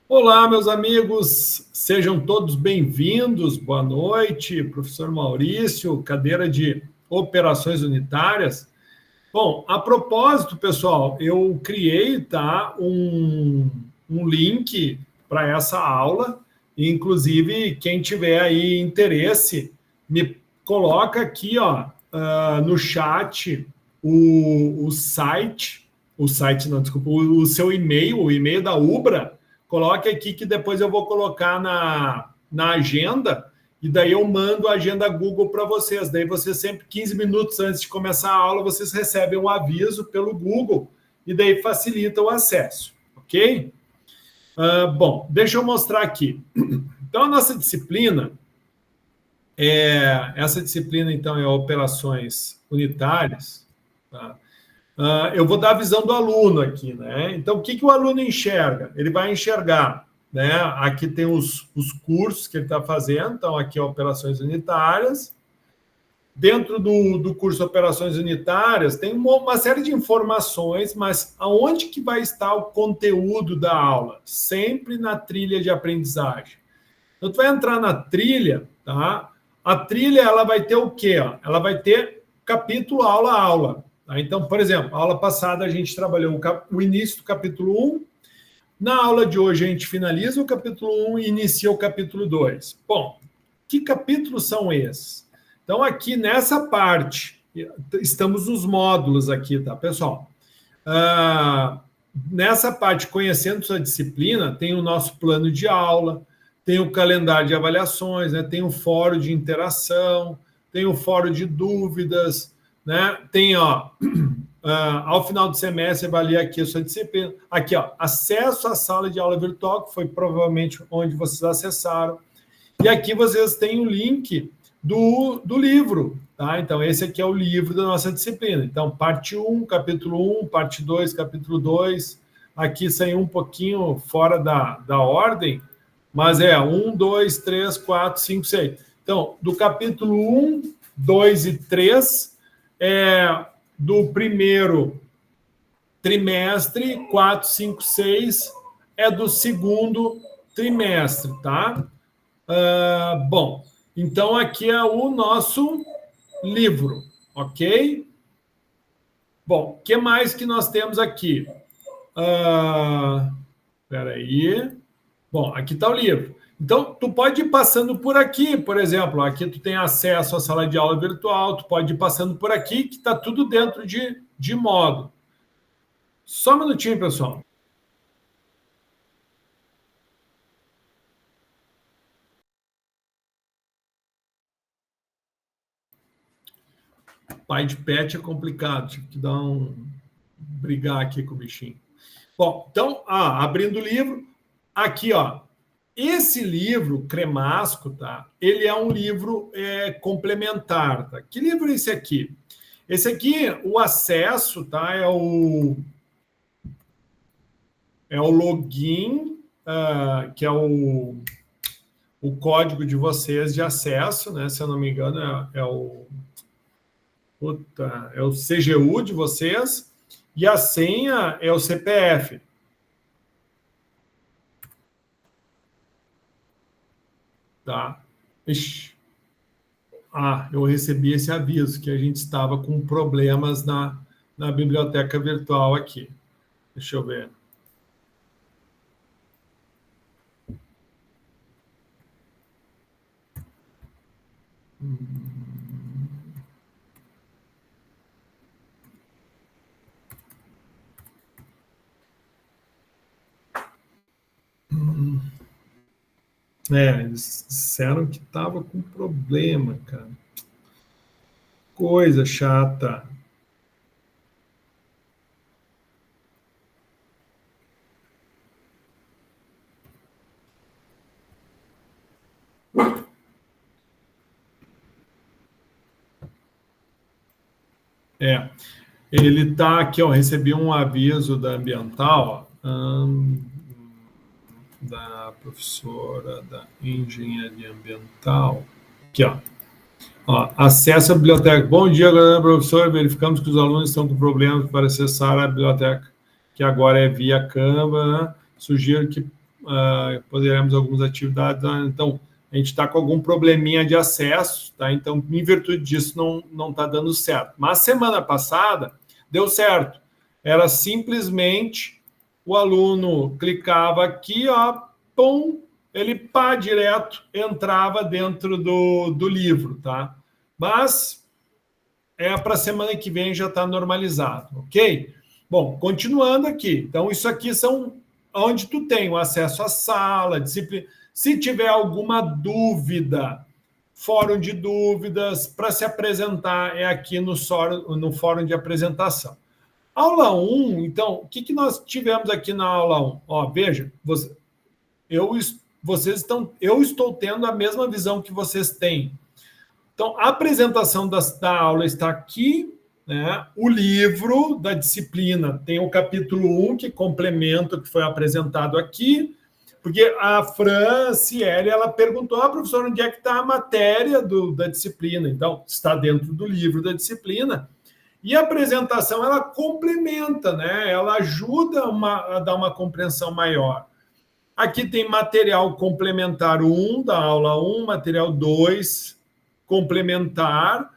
Olá, meus amigos, sejam todos bem-vindos. Boa noite, professor Maurício, cadeira de operações unitárias. Bom, a propósito, pessoal, eu criei um link para essa aula, e, inclusive, quem tiver aí interesse, me coloca aqui no chat o site não, desculpa, o seu e-mail, o e-mail da Ubra. Coloque aqui que depois eu vou colocar na agenda, e daí eu mando a agenda Google para vocês. Daí vocês sempre, 15 minutos antes de começar a aula, vocês recebem um aviso pelo Google, e daí facilita o acesso, ok? Bom, deixa eu mostrar aqui. Então, a nossa disciplina, essa disciplina, então, é operações unitárias, tá? Eu vou dar a visão do aluno aqui, né? Então, o que o aluno enxerga? Ele vai enxergar, né? Aqui tem os cursos que ele está fazendo, então aqui operações unitárias. Dentro do curso Operações Unitárias tem uma série de informações, mas aonde que vai estar o conteúdo da aula? Sempre na trilha de aprendizagem. Então, tu vai entrar na trilha, tá? A trilha, ela vai ter o quê? Ela vai ter capítulo, aula, aula. Então, por exemplo, a aula passada a gente trabalhou o início do capítulo 1. Na aula de hoje a gente finaliza o capítulo 1 e inicia o capítulo 2. Bom, que capítulos são esses? Então, aqui nessa parte, estamos nos módulos aqui, tá, pessoal? Nessa parte, conhecendo sua disciplina, tem o nosso plano de aula, tem o calendário de avaliações, né? Tem o fórum de interação, tem o fórum de dúvidas, né? Tem, ao final do semestre, avalia aqui a sua disciplina. Aqui, acesso à sala de aula virtual, que foi provavelmente onde vocês acessaram. E aqui vocês têm o link do livro, tá? Então, esse aqui é o livro da nossa disciplina. Então, parte 1, capítulo 1, parte 2, capítulo 2. Aqui saiu um pouquinho fora da ordem, mas 1, 2, 3, 4, 5, 6. Então, do capítulo 1, 2 e 3... do primeiro trimestre, 4, 5, 6 é do segundo trimestre, tá? Bom, então aqui é o nosso livro, ok? Bom, o que mais que nós temos aqui? Espera aí. Bom, aqui está o livro. Então, tu pode ir passando por aqui, por exemplo, aqui tu tem acesso à sala de aula virtual, tu pode ir passando por aqui, que está tudo dentro de módulo. Só um minutinho, pessoal. Pai de pet é complicado, tive que brigar aqui com o bichinho. Bom, então, abrindo o livro, aqui, esse livro, Cremasco, tá? Ele é um livro complementar, tá? Que livro é esse aqui? Esse aqui, o acesso, tá? É o login, que é o código de vocês de acesso, né? Se eu não me engano, é o CGU de vocês, e a senha é o CPF. Tá? Eu recebi esse aviso que a gente estava com problemas na biblioteca virtual aqui. Deixa eu ver. Eles disseram que estava com problema, cara. Coisa chata. Ele está aqui, recebi um aviso da Ambiental, da professora da Engenharia Ambiental. Aqui, acesso à biblioteca. Bom dia, professor. Verificamos que os alunos estão com problemas para acessar a biblioteca, que agora é via Canva. Sugiro que poderemos algumas atividades, então a gente está com algum probleminha de acesso, tá? Então, em virtude disso, não está dando certo. Mas semana passada deu certo. Era simplesmente o aluno clicava aqui, ó, pum, ele pá, direto entrava dentro do livro, tá? Mas para a semana que vem já está normalizado, ok? Bom, continuando aqui. Então, isso aqui são onde tu tem o acesso à sala, disciplina. Se tiver alguma dúvida, fórum de dúvidas, para se apresentar, é aqui no fórum de apresentação. Aula 1, então, o que nós tivemos aqui na aula 1? Ó, veja, eu estou tendo a mesma visão que vocês têm. Então, a apresentação da aula está aqui, né? O livro da disciplina tem o capítulo 1, que complementa o que foi apresentado aqui, porque a Franciele, ela perguntou, professor, onde é que está a matéria da disciplina? Então, está dentro do livro da disciplina, e a apresentação, ela complementa, né? Ela ajuda a dar uma compreensão maior. Aqui tem material complementar 1, da aula 1, material 2, complementar,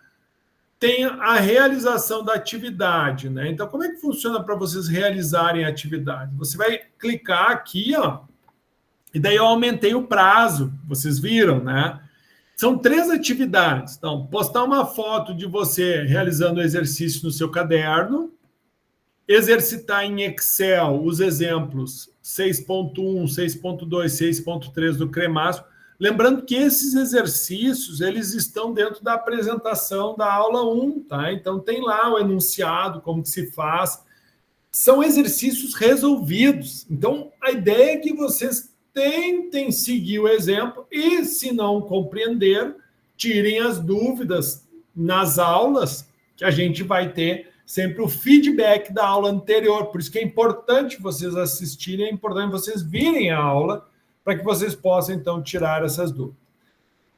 tem a realização da atividade, né? Então, como é que funciona para vocês realizarem a atividade? Você vai clicar aqui, ó, e daí eu aumentei o prazo, vocês viram, né? São 3 atividades. Então, postar uma foto de você realizando o exercício no seu caderno, exercitar em Excel os exemplos 6.1, 6.2, 6.3 do Cremaço. Lembrando que esses exercícios, eles estão dentro da apresentação da aula 1, tá? Então, tem lá o enunciado, como que se faz. São exercícios resolvidos. Então, a ideia é que vocês tentem seguir o exemplo e, se não compreender, tirem as dúvidas nas aulas, que a gente vai ter sempre o feedback da aula anterior. Por isso que é importante vocês assistirem, é importante vocês virem a aula, para que vocês possam, então, tirar essas dúvidas.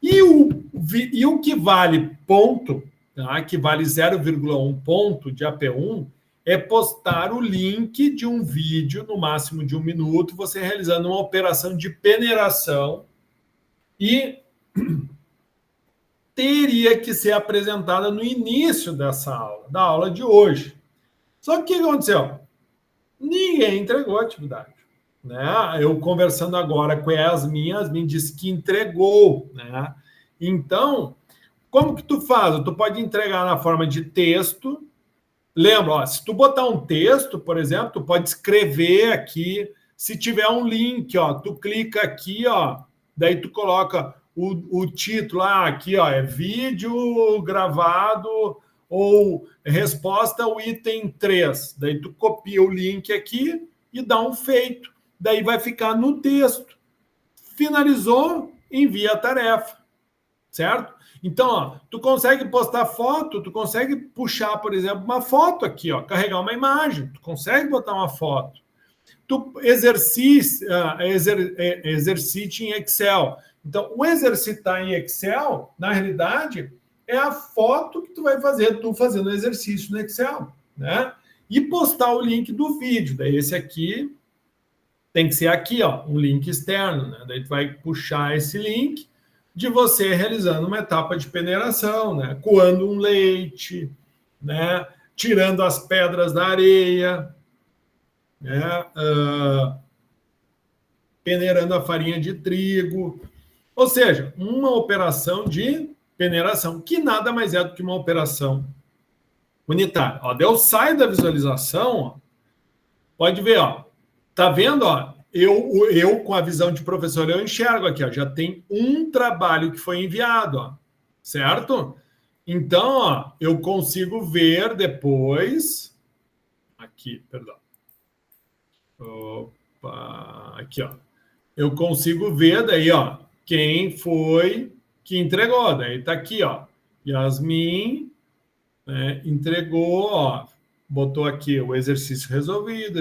E o que vale ponto, tá? Que vale 0,1 ponto de AP1, é postar o link de um vídeo, no máximo de 1 minuto, você realizando uma operação de peneiração e teria que ser apresentada no início dessa aula, da aula de hoje. Só que o que aconteceu? Ninguém entregou a atividade. Né? Eu conversando agora com a Yasmin disse que entregou. Né? Então, como que tu faz? Tu pode entregar na forma de texto. Lembra, ó, se tu botar um texto, por exemplo, tu pode escrever aqui. Se tiver um link, ó, tu clica aqui, ó, daí tu coloca o título aqui, ó, é vídeo gravado ou resposta ao item 3. Daí tu copia o link aqui e dá um feito. Daí vai ficar no texto. Finalizou, envia a tarefa. Certo? Então, ó, tu consegue postar foto, tu consegue puxar, por exemplo, uma foto aqui, ó, carregar uma imagem, tu consegue botar uma foto. Tu exercite em Excel. Então, o exercitar em Excel, na realidade, é a foto que tu vai fazer, tu fazendo o exercício no Excel, né? E postar o link do vídeo. Daí esse aqui tem que ser aqui, ó, um link externo, né? Daí tu vai puxar esse link de você realizando uma etapa de peneiração, né? Coando um leite, né? Tirando as pedras da areia, né? Peneirando a farinha de trigo. Ou seja, uma operação de peneiração, que nada mais é do que uma operação unitária. Ó, eu saio da visualização, ó, pode ver, ó, tá vendo? Ó, eu, com a visão de professor, eu enxergo aqui, ó, já tem um trabalho que foi enviado, ó, certo? Então, ó, eu consigo ver depois. Aqui, perdão. Opa, aqui, ó. Eu consigo ver daí, ó, quem foi que entregou. Daí tá aqui, ó. Yasmin, né, entregou, ó. Botou aqui o exercício resolvido,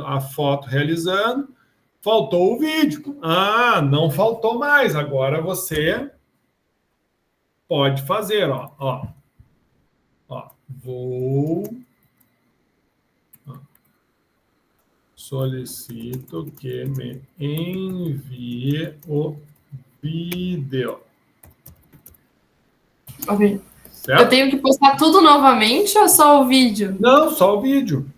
a foto realizando. Faltou o vídeo. Não faltou mais. Agora você pode fazer, ó. Ó, vou solicito que me envie o vídeo. Ok. Certo? Eu tenho que postar tudo novamente ou só o vídeo? Não, só o vídeo.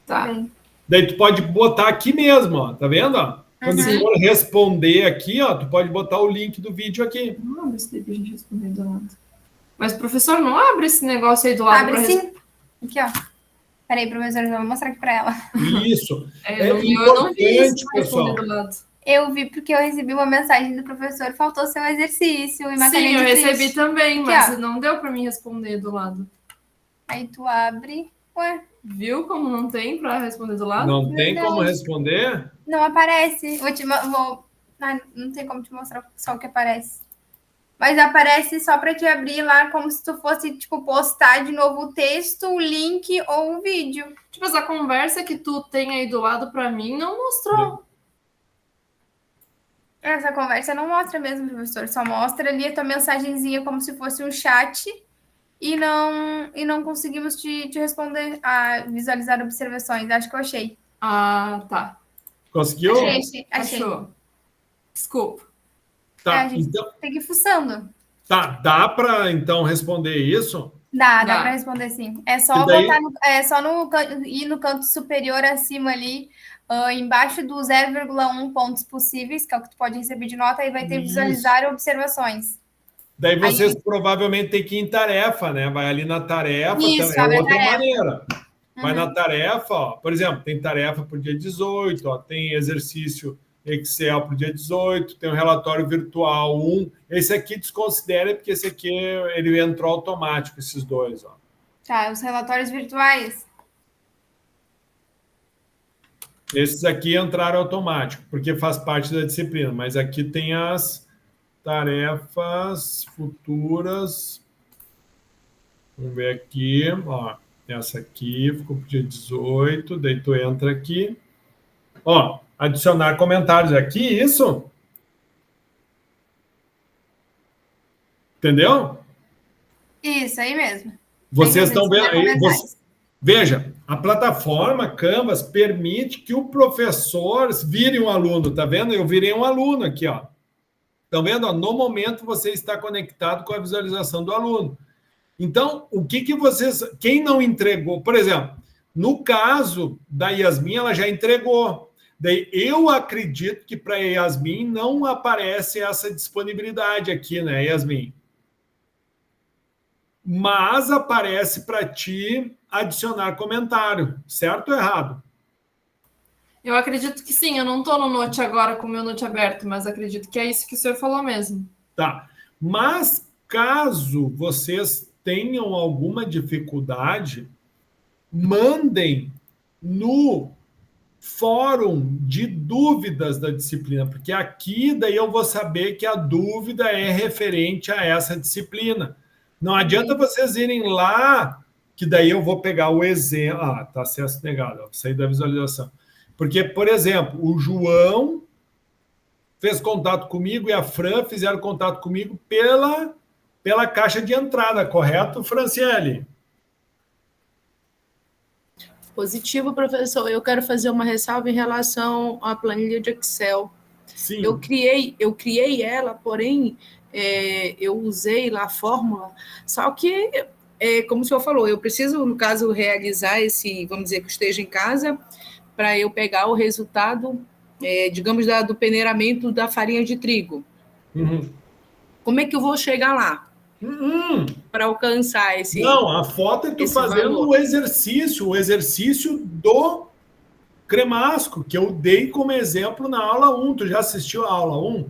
Tá. Daí tu pode botar aqui mesmo, ó. Tá vendo? Ó? Quando tu for responder aqui, ó, tu pode botar o link do vídeo aqui. Não abre esse daí pra gente responder do lado. Mas, professor, não abre esse negócio aí do lado. Abre sim. Aqui, ó. Peraí, professor, eu vou mostrar aqui para ela. Isso. É eu não vi isso pra responder pessoal. do lado. Eu vi porque eu recebi uma mensagem do professor, faltou seu exercício. E Sim, eu recebi também, mas aqui, não deu para mim responder do lado. Aí tu abre. Ué. Viu como não tem para responder do lado? Não tem como responder? Não aparece. Não tem como te mostrar só o que aparece. Mas aparece só para te abrir lá, como se tu fosse, tipo, postar de novo o texto, o link ou o vídeo. Tipo, essa conversa que tu tem aí do lado para mim não mostrou. Essa conversa não mostra mesmo, professor. Só mostra ali a tua mensagenzinha como se fosse um chat e não conseguimos te responder a visualizar observações. Acho que eu achei. Ah, tá. Conseguiu? Achei. Achou. Desculpa. Tá, a gente então, tem que ir fuçando. tá, dá para então responder isso? Dá para responder sim. É só ir no canto superior acima ali, embaixo do 0,1 pontos possíveis, que é o que tu pode receber de nota, e vai ter visualizar observações. Daí vocês provavelmente têm que ir em tarefa, né? Vai ali na tarefa, Isso, é outra tarefa. maneira. Vai na tarefa, ó, por exemplo, tem tarefa para o dia 18, ó, tem exercício Excel para o dia 18, tem um relatório virtual 1. Esse aqui desconsidera, porque esse aqui ele entrou automático, esses dois. Ó. Tá, os relatórios virtuais. Esses aqui entraram automático, porque faz parte da disciplina, mas aqui tem as tarefas futuras. Vamos ver aqui, ó. Essa aqui ficou para o dia 18, daí tu entra aqui. Ó, adicionar comentários aqui, isso? Entendeu? Isso, aí mesmo. Vocês estão vendo aí? Veja, a plataforma Canvas permite que o professor vire um aluno, tá vendo? Eu virei um aluno aqui, ó. Estão vendo? Ó, no momento você está conectado com a visualização do aluno. Então, o que vocês... Quem não entregou... Por exemplo, no caso da Yasmin, ela já entregou. Daí, eu acredito que para a Yasmin não aparece essa disponibilidade aqui, né, Yasmin? Mas aparece para ti adicionar comentário. Certo ou errado? Eu acredito que sim. Eu não estou no Note agora com o meu Note aberto, mas acredito que é isso que o senhor falou mesmo. Tá. Mas, caso vocês tenham alguma dificuldade, mandem no fórum de dúvidas da disciplina, porque aqui daí eu vou saber que a dúvida é referente a essa disciplina. Não adianta vocês irem lá, que daí eu vou pegar o exemplo. Ah, tá acesso negado, ó, sair da visualização. Porque, por exemplo, o João fez contato comigo e a Fran fizeram contato comigo pela caixa de entrada, correto, Franciele? Positivo, professor. Eu quero fazer uma ressalva em relação à planilha de Excel. Sim. Eu criei ela, porém, eu usei lá a fórmula, só que, como o senhor falou, eu preciso, no caso, realizar esse, vamos dizer, que esteja em casa, para eu pegar o resultado, digamos, do peneiramento da farinha de trigo. Uhum. Como é que eu vou chegar lá? Para alcançar esse... Não, a foto é tu fazendo valor. O exercício do cremasco, que eu dei como exemplo na aula 1. Tu já assistiu a aula 1?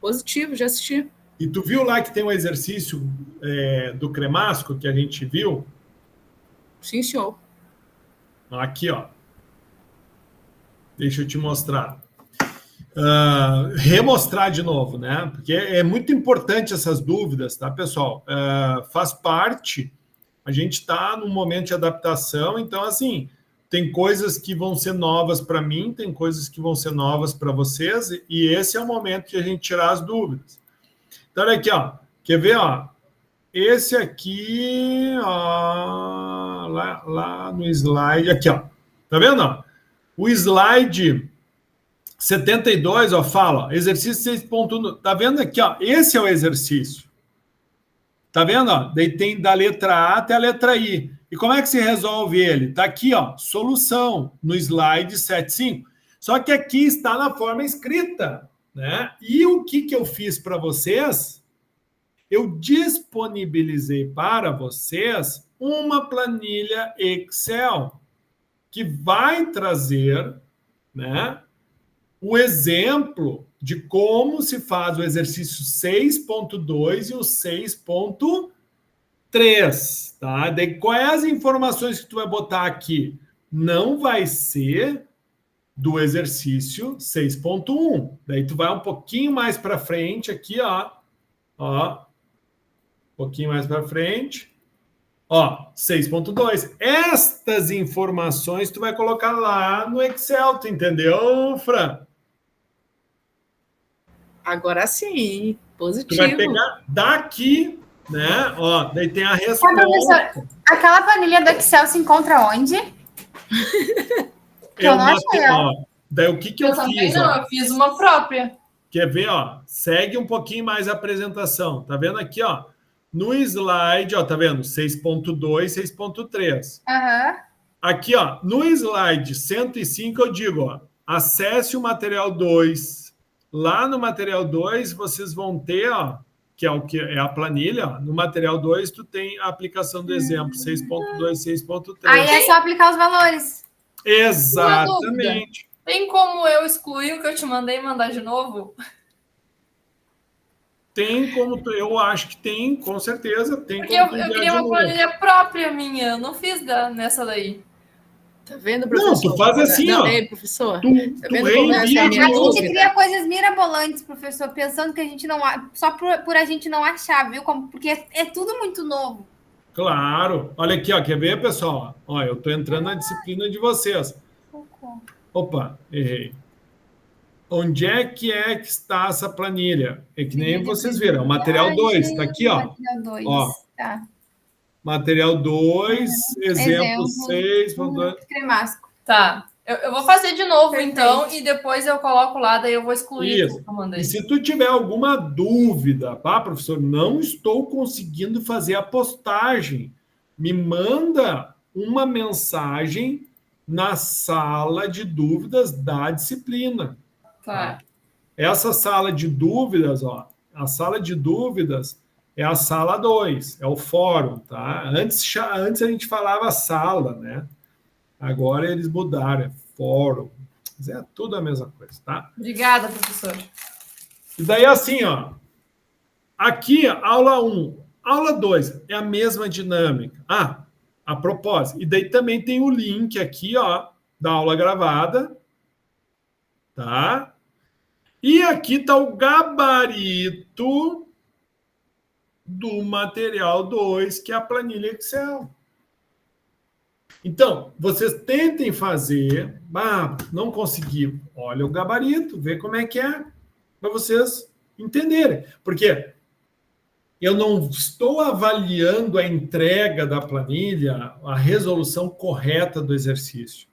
Positivo, já assisti. E tu viu lá que tem um exercício do cremasco que a gente viu? Sim, senhor. Aqui, ó. Deixa eu te mostrar. Remostrar de novo, né? Porque é muito importante essas dúvidas, tá, pessoal? Faz parte, a gente está num momento de adaptação, então, assim, tem coisas que vão ser novas para mim, tem coisas que vão ser novas para vocês, e esse é o momento de a gente tirar as dúvidas. Então, olha aqui, ó. Quer ver, ó? Esse aqui, ó, lá no slide, aqui, ó. Tá vendo, ó? O slide 72, ó, fala, exercício 6.1. Tá vendo aqui, ó? Esse é o exercício. Tá vendo? Ó? Daí tem da letra A até a letra I. E como é que se resolve ele? Tá aqui, ó, solução, no slide 75. Só que aqui está na forma escrita, né? E o que eu fiz para vocês? Eu disponibilizei para vocês uma planilha Excel que vai trazer, né, o exemplo de como se faz o exercício 6.2 e o 6.3, tá? Daí, quais as informações que tu vai botar aqui? Não vai ser do exercício 6.1. Daí tu vai um pouquinho mais para frente aqui, ó, um pouquinho mais para frente, ó, 6.2. Estas informações tu vai colocar lá no Excel, tu entendeu, Fran? Agora sim, positivo. Tu vai pegar daqui, né? Ó, daí tem a resposta. Professor, aquela planilha do Excel se encontra onde? Eu não achei ela. Daí o que eu fiz? Também não, eu fiz uma própria. Quer ver, ó? Segue um pouquinho mais a apresentação. Tá vendo aqui, ó? No slide, ó, tá vendo? 6.2, 6.3. Aham. Aqui, ó, no slide 105, eu digo, ó, acesse o material 2. Lá no material 2, vocês vão ter, ó, que é a planilha, ó, no material 2, tu tem a aplicação do exemplo, 6.2, 6.3. Aí é só aplicar os valores. Exatamente. Tem como eu excluir o que eu te mandei e mandar de novo? Tem como, eu acho que tem, com certeza. Tem. Porque eu queria uma planilha própria minha, eu não fiz nessa daí. Tá vendo, professor? Não, tu faz assim, ó. Professor. Tá vendo como a gente cria coisas mirabolantes, professor, pensando que a gente não... Só por a gente não achar, viu? Porque é tudo muito novo. Claro. Olha aqui, ó. Quer ver, pessoal? Ó, eu tô entrando na disciplina de vocês. Opa, errei. Onde é que está essa planilha? É que nem vocês viram. O material 2, tá aqui, ó. Material 2, ó. Tá. Material 2, exemplo 6. Cremasco. Tá. Eu vou fazer de novo, então, e depois eu coloco lá, daí eu vou excluir isso. o que eu mandei. E se tu tiver alguma dúvida, tá, professor? Não estou conseguindo fazer a postagem. Me manda uma mensagem na sala de dúvidas da disciplina. Tá. Essa sala de dúvidas, ó, a sala de dúvidas é a sala 2, é o fórum, tá? Antes a gente falava sala, né? Agora eles mudaram, é fórum. Mas é tudo a mesma coisa, tá? Obrigada, professor. E daí assim, ó, aqui, aula 1, aula 2, é a mesma dinâmica. Ah, a propósito, e daí também tem o link aqui, ó, da aula gravada, tá? E aqui está o gabarito do material 2, que é a planilha Excel. Então, vocês tentem fazer, não consegui, olha o gabarito, vê como é que é, para vocês entenderem. Porque eu não estou avaliando a entrega da planilha, a resolução correta do exercício,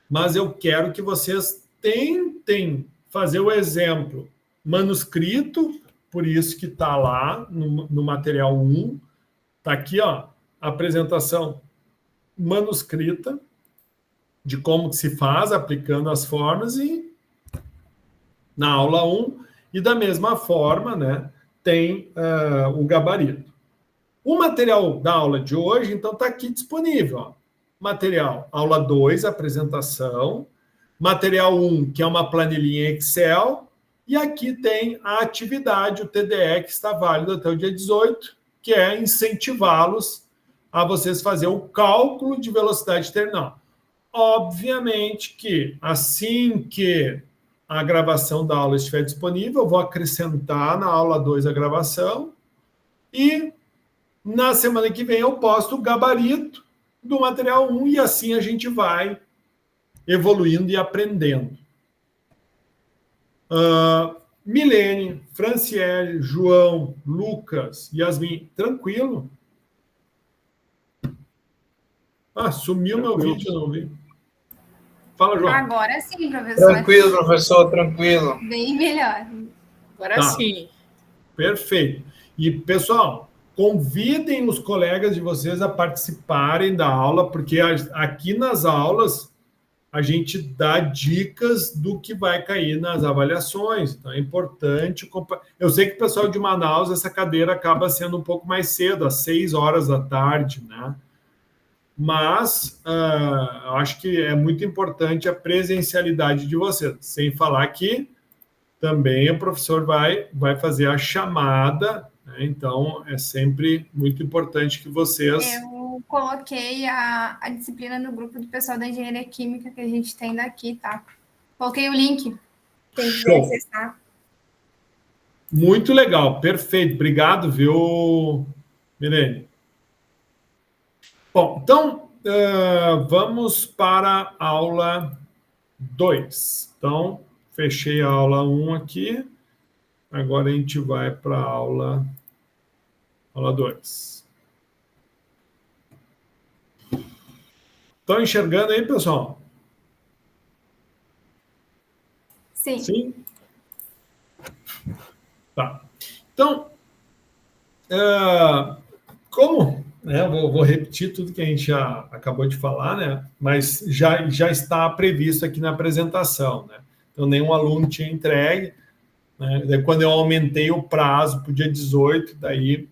mas eu quero que vocês tentem fazer o exemplo manuscrito, por isso que está lá no material 1, está aqui, ó, a apresentação manuscrita de como que se faz aplicando as formas e na aula 1, e da mesma forma, né, tem o gabarito. O material da aula de hoje, então, está aqui disponível. Ó. Material, aula 2, apresentação, material 1, que é uma planilhinha Excel, e aqui tem a atividade, o TDE, que está válido até o dia 18, que é incentivá-los a vocês fazer o cálculo de velocidade terminal. Obviamente que assim que a gravação da aula estiver disponível, eu vou acrescentar na aula 2 a gravação e na semana que vem eu posto o gabarito do material 1 e assim a gente vai evoluindo e aprendendo. Milene, Franciele, João, Lucas, Yasmin, tranquilo? Sumiu tranquilo. Meu vídeo, não vi. Fala, João. Agora sim, professor. Tranquilo, professor, tranquilo. Bem melhor. Agora sim. Perfeito. E, pessoal, convidem os colegas de vocês a participarem da aula, porque aqui nas aulas a gente dá dicas do que vai cair nas avaliações. Então, é importante... Eu sei que o pessoal de Manaus, essa cadeira acaba sendo um pouco mais cedo, às 6 horas da tarde, né? Mas eu acho que é muito importante a presencialidade de vocês. Sem falar que também o professor vai fazer a chamada, né? Então, é sempre muito importante que vocês... Eu coloquei a disciplina no grupo do pessoal da Engenharia Química que a gente tem daqui, tá? Coloquei o link. Tem que acessar. Muito legal, perfeito. Obrigado, viu, Milene? Bom, então, vamos para a aula 2. Então, fechei a aula 1 aqui. Agora a gente vai para a aula 2. Estão enxergando aí, pessoal? Sim. Sim? Tá. Então, como... vou repetir tudo que a gente já acabou de falar, né? Mas já está previsto aqui na apresentação, né? Então, nenhum aluno tinha entregue, né? Daí, quando eu aumentei o prazo para o dia 18, daí,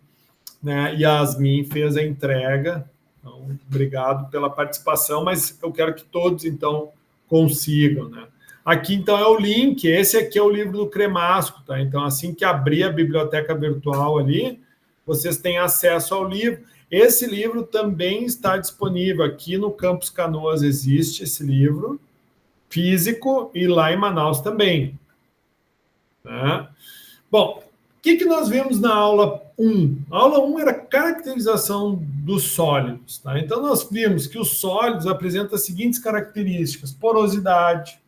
né, Yasmin fez a entrega. Então, obrigado pela participação, mas eu quero que todos, então, consigam, né? Aqui, então, é o link. Esse aqui é o livro do Cremasco, tá? Então, assim que abrir a biblioteca virtual ali, vocês têm acesso ao livro. Esse livro também está disponível aqui no Campus Canoas, existe esse livro físico e lá em Manaus também. Tá? Bom, o que nós vimos na aula 1? A aula 1 era caracterização dos sólidos. Tá? Então, nós vimos que os sólidos apresentam as seguintes características: porosidade,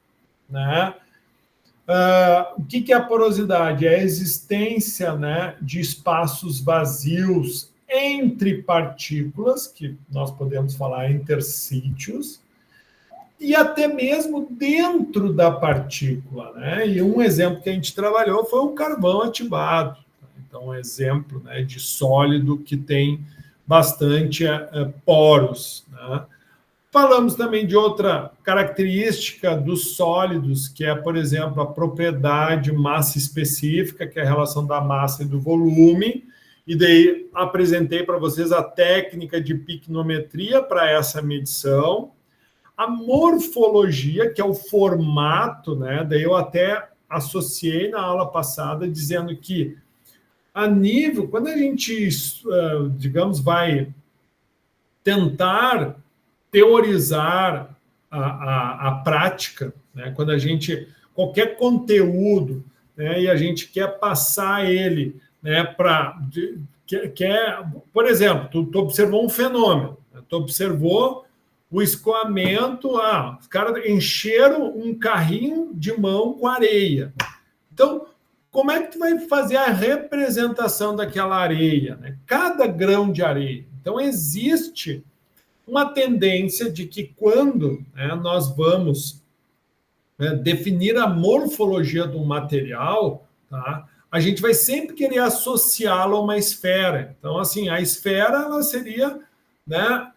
né? O que é a porosidade? É a existência, né, de espaços vazios entre partículas, que nós podemos falar interstícios, e até mesmo dentro da partícula, né? E um exemplo que a gente trabalhou foi o carvão ativado. Então, um exemplo, né, de sólido que tem bastante poros, né? Falamos também de outra característica dos sólidos, que é, por exemplo, a propriedade massa específica, que é a relação da massa e do volume. E daí apresentei para vocês a técnica de picnometria para essa medição. A morfologia, que é o formato, né? Daí eu até associei na aula passada, dizendo que a nível, quando a gente, digamos, vai tentar teorizar a prática, né? Quando a gente, qualquer conteúdo, né, e a gente quer passar ele, né, por exemplo, tu observou um fenômeno, né? Tu observou o escoamento, os caras encheram um carrinho de mão com areia. Então, como é que tu vai fazer a representação daquela areia, né? Cada grão de areia. Então, existe uma tendência de que quando, né, nós vamos, né, definir a morfologia de um material, tá, a gente vai sempre querer associá-lo a uma esfera. Então, assim, a esfera ela seria, né,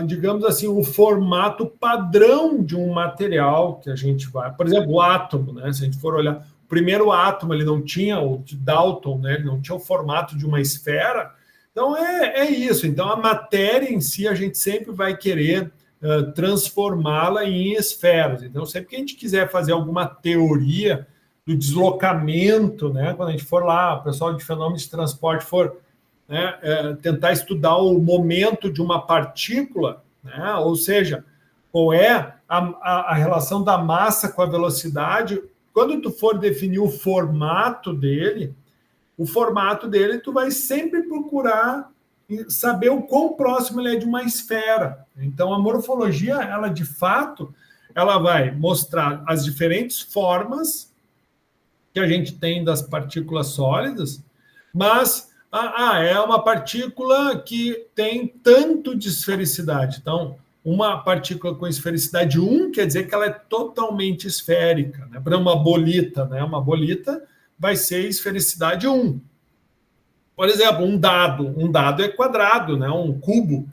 digamos assim, o formato padrão de um material que a gente vai... Por exemplo, o átomo, né? Se a gente for olhar, o primeiro átomo ele não tinha, o de Dalton, né? Ele não tinha o formato de uma esfera. Então, é isso. Então, a matéria em si, a gente sempre vai querer transformá-la em esferas. Então, sempre que a gente quiser fazer alguma teoria do deslocamento, né? Quando a gente for lá, o pessoal de fenômenos de transporte for, né, tentar estudar o momento de uma partícula, né? Ou seja, qual é a relação da massa com a velocidade. Quando tu for definir o formato dele, tu vai sempre procurar saber o quão próximo ele é de uma esfera. Então, a morfologia, ela de fato, ela vai mostrar as diferentes formas que a gente tem das partículas sólidas, mas é uma partícula que tem tanto de esfericidade. Então, uma partícula com esfericidade 1 quer dizer que ela é totalmente esférica. Né? Para uma bolita, né? Uma bolita vai ser esfericidade 1. Por exemplo, um dado é quadrado, né? Um cubo.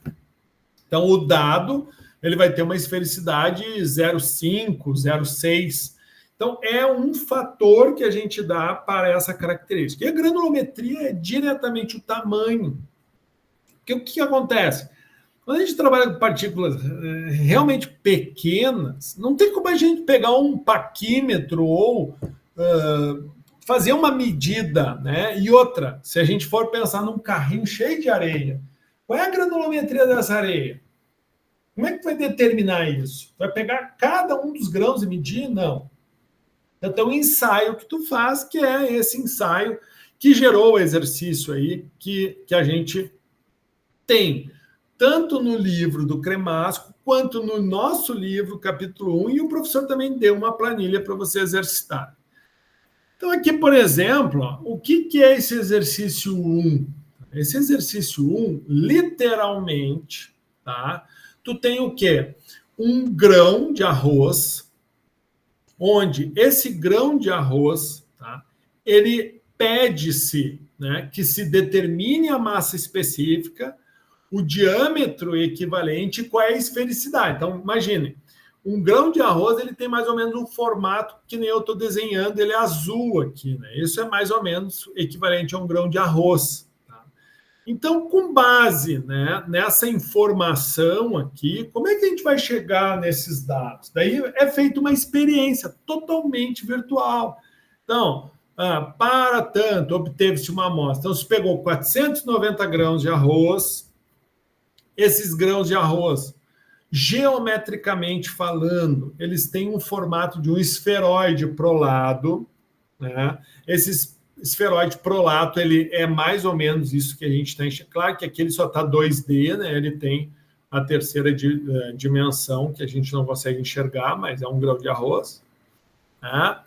Então, o dado ele vai ter uma esfericidade 0,5, 0,6. Então, é um fator que a gente dá para essa característica. E a granulometria é diretamente o tamanho. Porque o que acontece? Quando a gente trabalha com partículas realmente pequenas, não tem como a gente pegar um paquímetro ou fazer uma medida, né? E outra, se a gente for pensar num carrinho cheio de areia, qual é a granulometria dessa areia? Como é que vai determinar isso? Vai pegar cada um dos grãos e medir? Não. Então, o ensaio que tu faz, que é esse ensaio que gerou o exercício aí que a gente tem, tanto no livro do Cremasco, quanto no nosso livro, capítulo 1, e o professor também deu uma planilha para você exercitar. Então, aqui, por exemplo, ó, o que é esse exercício 1? Esse exercício 1, literalmente, tá? Tu tem o quê? Um grão de arroz, onde esse grão de arroz, tá? Ele pede-se, né, que se determine a massa específica, o diâmetro equivalente, qual é a esfericidade. Então, imagine, um grão de arroz ele tem mais ou menos um formato que nem eu estou desenhando, ele é azul aqui, né? Isso é mais ou menos equivalente a um grão de arroz. Tá? Então, com base, né, nessa informação aqui, como é que a gente vai chegar nesses dados? Daí é feita uma experiência totalmente virtual. Então, para tanto, obteve-se uma amostra. Então, se pegou 490 grãos de arroz, esses grãos de arroz, geometricamente falando, eles têm um formato de um esferoide prolado, né? Esse esferoide prolato, ele é mais ou menos isso que a gente tem. Claro que aqui ele só está 2D, né? Ele tem a terceira dimensão, que a gente não consegue enxergar, mas é um grão de arroz. Tá?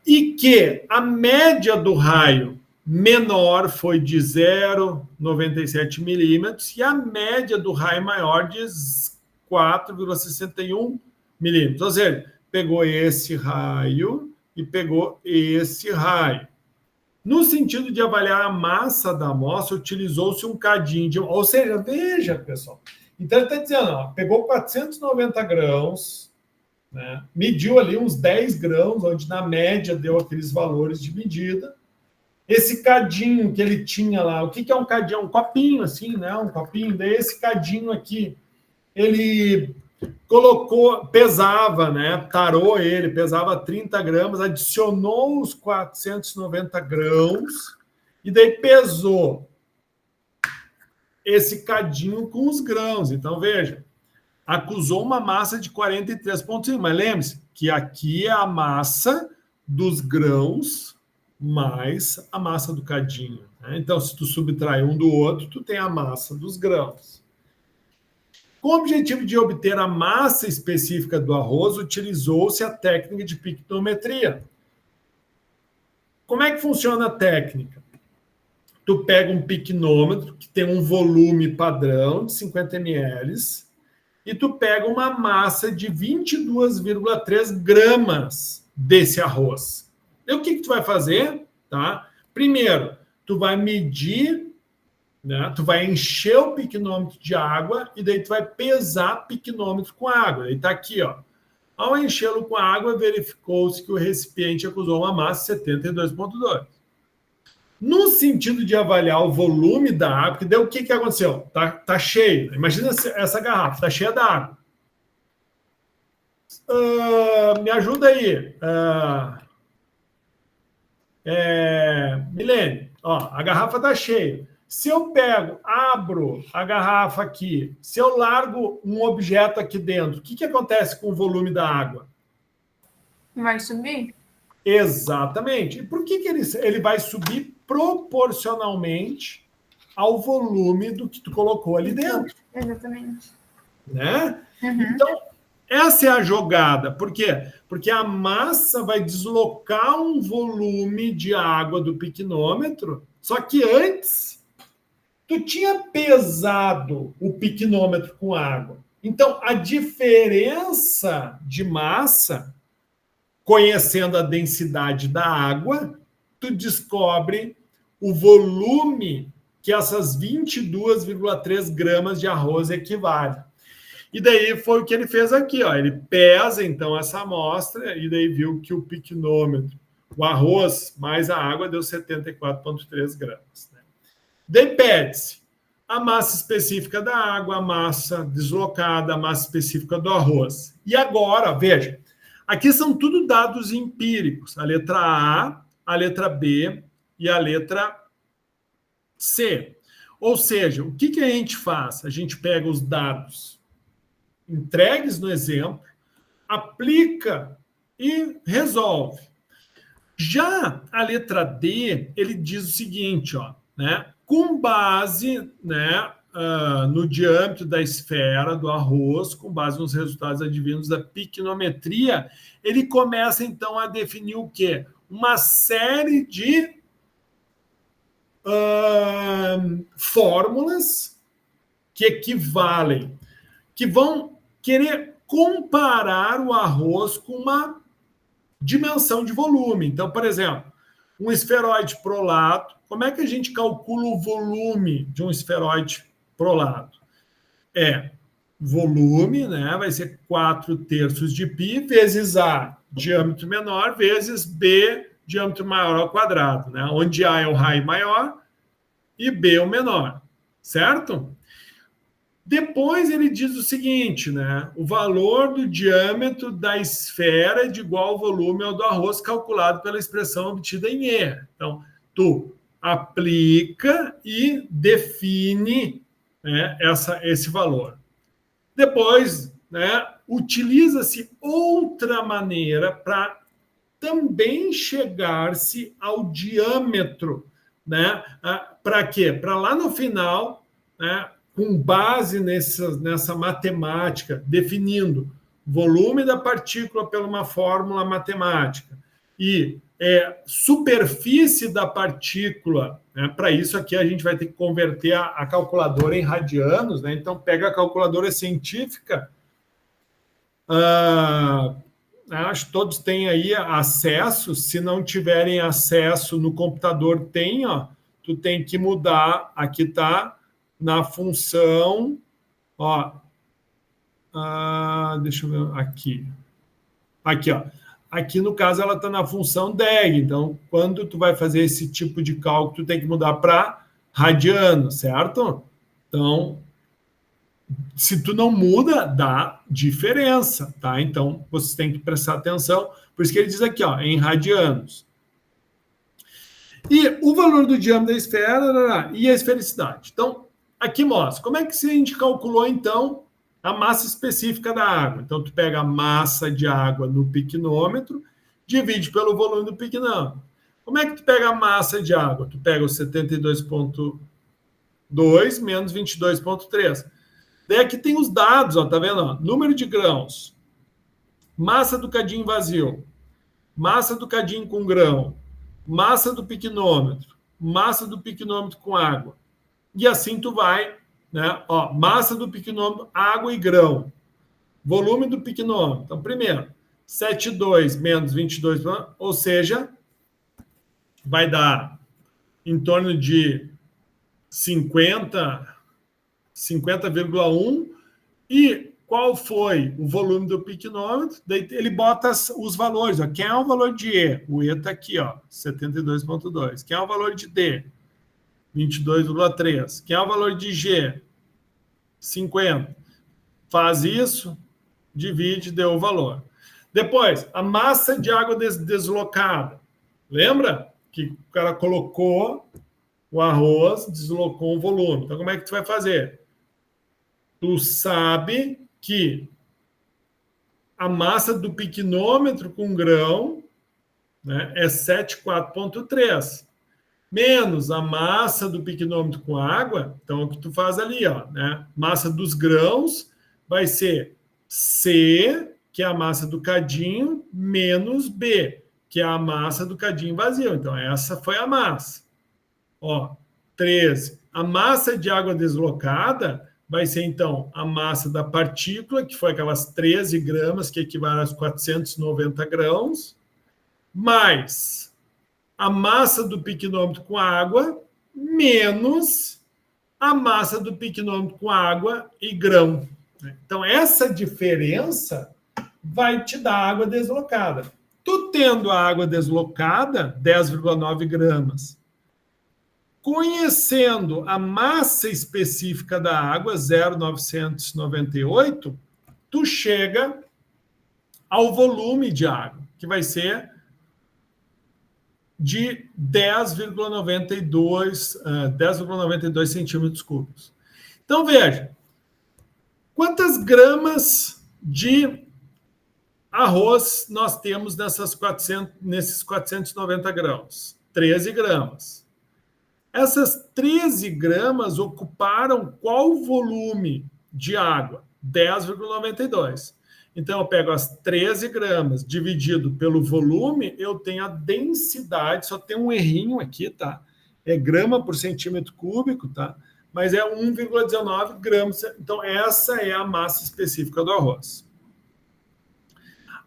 E que a média do raio menor foi de 0,97 milímetros e a média do raio maior de 4,61 milímetros. Ou seja, pegou esse raio e pegou esse raio. No sentido de avaliar a massa da amostra, utilizou-se um cadinho de... Ou seja, veja, pessoal. Então, ele está dizendo, ó, pegou 490 grãos, né, mediu ali uns 10 grãos, onde na média deu aqueles valores de medida. Esse cadinho que ele tinha lá, o que é um cadinho? Um copinho assim, né? Um copinho. Daí esse cadinho aqui, ele colocou, pesava, né? Tarou ele, pesava 30 gramas, adicionou os 490 grãos e daí pesou esse cadinho com os grãos. Então, veja, acusou uma massa de 43,5, mas lembre-se que aqui é a massa dos grãos mais a massa do cadinho. Né? Então, se tu subtrai um do outro, tu tem a massa dos grãos. Com o objetivo de obter a massa específica do arroz, utilizou-se a técnica de pictometria. Como é que funciona a técnica? Tu pega um picnômetro que tem um volume padrão de 50 ml e tu pega uma massa de 22,3 gramas desse arroz. E o que tu vai fazer? Tá? Primeiro, tu vai medir, né? Tu vai encher o picnômetro de água e daí tu vai pesar picnômetro com água. Ele está aqui, ó. Ao enchê-lo com água, verificou-se que o recipiente acusou uma massa de 72,2. No sentido de avaliar o volume da água, porque daí o que aconteceu? Tá cheio. Imagina essa garrafa, tá cheia d'água. Me ajuda aí. Milene, ó, a garrafa está cheia. Se eu abro a garrafa aqui, se eu largo um objeto aqui dentro, o que acontece com o volume da água? Vai subir? Exatamente. E por que ele vai subir proporcionalmente ao volume do que tu colocou ali dentro? Exatamente. Né? Uhum. Então, essa é a jogada. Por quê? Porque a massa vai deslocar um volume de água do picnômetro, só que antes tu tinha pesado o picnômetro com água. Então, a diferença de massa, conhecendo a densidade da água, tu descobre o volume que essas 22,3 gramas de arroz equivalem. E daí foi o que ele fez aqui, ó. Ele pesa, então, essa amostra e daí viu que o piquinômetro, o arroz mais a água, deu 74,3 gramas. Né? Daí pede-se a massa específica da água, a massa deslocada, a massa específica do arroz. E agora, veja, aqui são tudo dados empíricos. A letra a letra B e a letra C. Ou seja, o que a gente faz? A gente pega os dados entregues no exemplo, aplica e resolve. Já a letra D, ele diz o seguinte, ó, né? Com base, né, no diâmetro da esfera do arroz, com base nos resultados advindos da piquinometria, ele começa, então, a definir o quê? Uma série de fórmulas que equivalem, que vão querer comparar o arroz com uma dimensão de volume. Então, por exemplo, um esferoide prolato, como é que a gente calcula o volume de um esferoide prolato? É volume, né? Vai ser 4/3 de π vezes A, diâmetro menor, vezes B, diâmetro maior ao quadrado, né? Onde A é o raio maior e B é o menor, certo? Depois ele diz o seguinte, né? O valor do diâmetro da esfera é de igual volume ao do arroz calculado pela expressão obtida em E. Então, tu aplica e define, né, esse valor. Depois, né, utiliza-se outra maneira para também chegar-se ao diâmetro, né? Para quê? Para lá no final, né, com base nessa matemática, definindo volume da partícula por uma fórmula matemática e superfície da partícula, né? Para isso aqui a gente vai ter que converter a calculadora em radianos, né? Então pega a calculadora científica, acho que todos têm aí acesso. Se não tiverem acesso no computador, tem, ó, tu tem que mudar, aqui tá na função, ó, deixa eu ver aqui, ó, aqui no caso ela está na função DEG, então quando tu vai fazer esse tipo de cálculo, tu tem que mudar para radiano, certo? Então, se tu não muda, dá diferença, tá? Então, vocês têm que prestar atenção, por isso que ele diz aqui, ó, em radianos. E o valor do diâmetro da esfera e a esfericidade. Então, aqui mostra como é que a gente calculou, então, a massa específica da água. Então, tu pega a massa de água no piquinômetro, divide pelo volume do piquinômetro. Como é que tu pega a massa de água? Tu pega o 72,2 menos 22,3. Daí aqui tem os dados, ó, tá vendo? Ó? Número de grãos, massa do cadinho vazio, massa do cadinho com grão, massa do piquinômetro, massa do piquinômetro com água. E assim tu vai, né? Ó, massa do piquinômetro, água e grão. Volume do piquinômetro. Então, primeiro, 7,2 menos 22, ou seja, vai dar em torno de 50,1. E qual foi o volume do piquinômetro? Daí ele bota os valores. Ó. Quem é o valor de E? O E está aqui, ó, 72,2. Quem é o valor de D? 22,3. Quem é o valor de G? 50. Faz isso, divide, deu o valor. Depois, a massa de água deslocada. Lembra que o cara colocou o arroz, deslocou o volume. Então, como é que tu vai fazer? Tu sabe que a massa do piquinômetro com grão, né, é 74,3. Menos a massa do piquinômetro com água, então o que tu faz ali, ó, né? Massa dos grãos vai ser C, que é a massa do cadinho, menos B, que é a massa do cadinho vazio. Então, essa foi a massa. Ó, 13. A massa de água deslocada vai ser, então, a massa da partícula, que foi aquelas 13 gramas, que equivale aos 490 grãos, mais a massa do piquenômetro com água, menos a massa do piquenômetro com água e grão. Então, essa diferença vai te dar água deslocada. Tu tendo a água deslocada, 10,9 gramas, conhecendo a massa específica da água, 0,998, tu chega ao volume de água, que vai ser de 10,92 centímetros cúbicos. Então, veja, quantas gramas de arroz nós temos nesses 490 grãos? 13 gramas. Essas 13 gramas ocuparam qual volume de água? 10,92. Então, eu pego as 13 gramas dividido pelo volume, eu tenho a densidade, só tem um errinho aqui, tá? É grama por centímetro cúbico, tá? Mas é 1,19 gramas. Então, essa é a massa específica do arroz.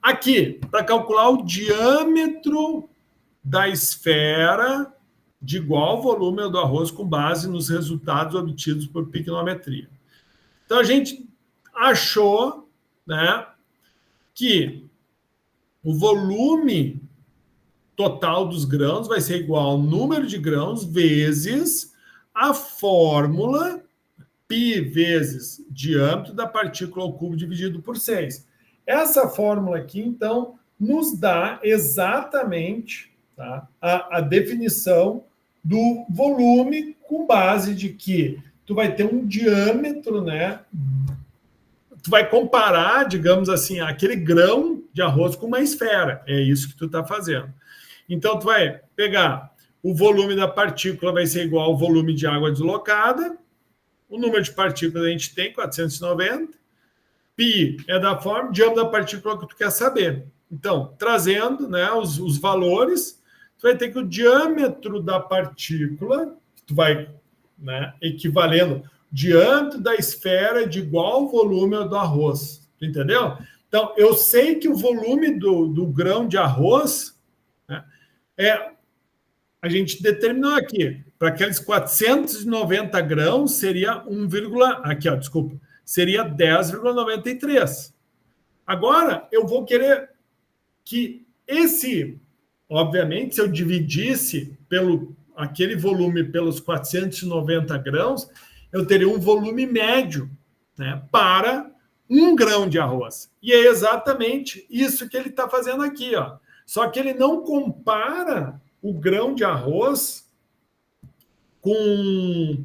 Aqui, para calcular o diâmetro da esfera de igual volume do arroz com base nos resultados obtidos por piquenometria. Então, a gente achou, né, que o volume total dos grãos vai ser igual ao número de grãos vezes a fórmula π vezes diâmetro da partícula ao cubo dividido por 6. Essa fórmula aqui, então, nos dá exatamente, tá, a definição do volume com base de que tu vai ter um diâmetro, né? Tu vai comparar, digamos assim, aquele grão de arroz com uma esfera. É isso que tu está fazendo. Então, tu vai pegar o volume da partícula, vai ser igual ao volume de água deslocada. O número de partículas a gente tem, 490. Π é da forma, diâmetro da partícula que tu quer saber. Então, trazendo, né, os valores, tu vai ter que o diâmetro da partícula, tu vai, né, equivalendo diâmetro da esfera de igual volume ao do arroz. Entendeu? Então, eu sei que o volume do grão de arroz, né, a gente determinou aqui, para aqueles 490 grãos, seria seria 10,93. Agora, eu vou querer que obviamente, se eu dividisse aquele volume pelos 490 grãos, eu teria um volume médio, né, para 1 grão de arroz. E é exatamente isso que ele está fazendo aqui, ó. Só que ele não compara o grão de arroz com,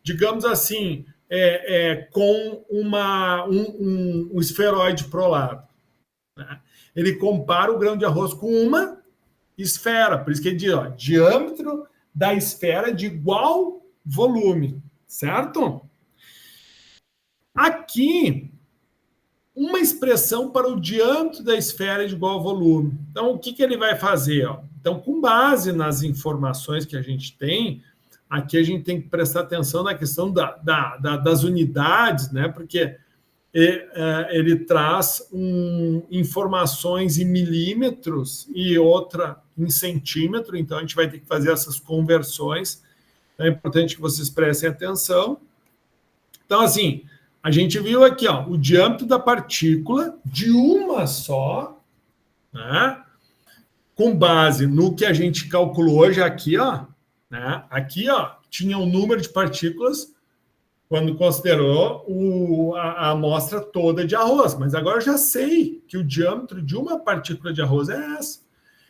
digamos assim, com um esferoide prolado, né? Ele compara o grão de arroz com uma esfera, por isso que ele diz, ó, diâmetro da esfera de igual volume, certo? Aqui, uma expressão para o diâmetro da esfera de igual volume. Então, o que ele vai fazer? Ó? Então, com base nas informações que a gente tem, aqui a gente tem que prestar atenção na questão das unidades, né? Porque ele traz informações em milímetros e outra em centímetro, então a gente vai ter que fazer essas conversões. É importante que vocês prestem atenção. Então, assim, a gente viu aqui, ó, o diâmetro da partícula de uma só, né? Com base no que a gente calculou hoje aqui, ó, né? Aqui, ó, tinha um número de partículas quando considerou a amostra toda de arroz. Mas agora eu já sei que o diâmetro de uma partícula de arroz é essa.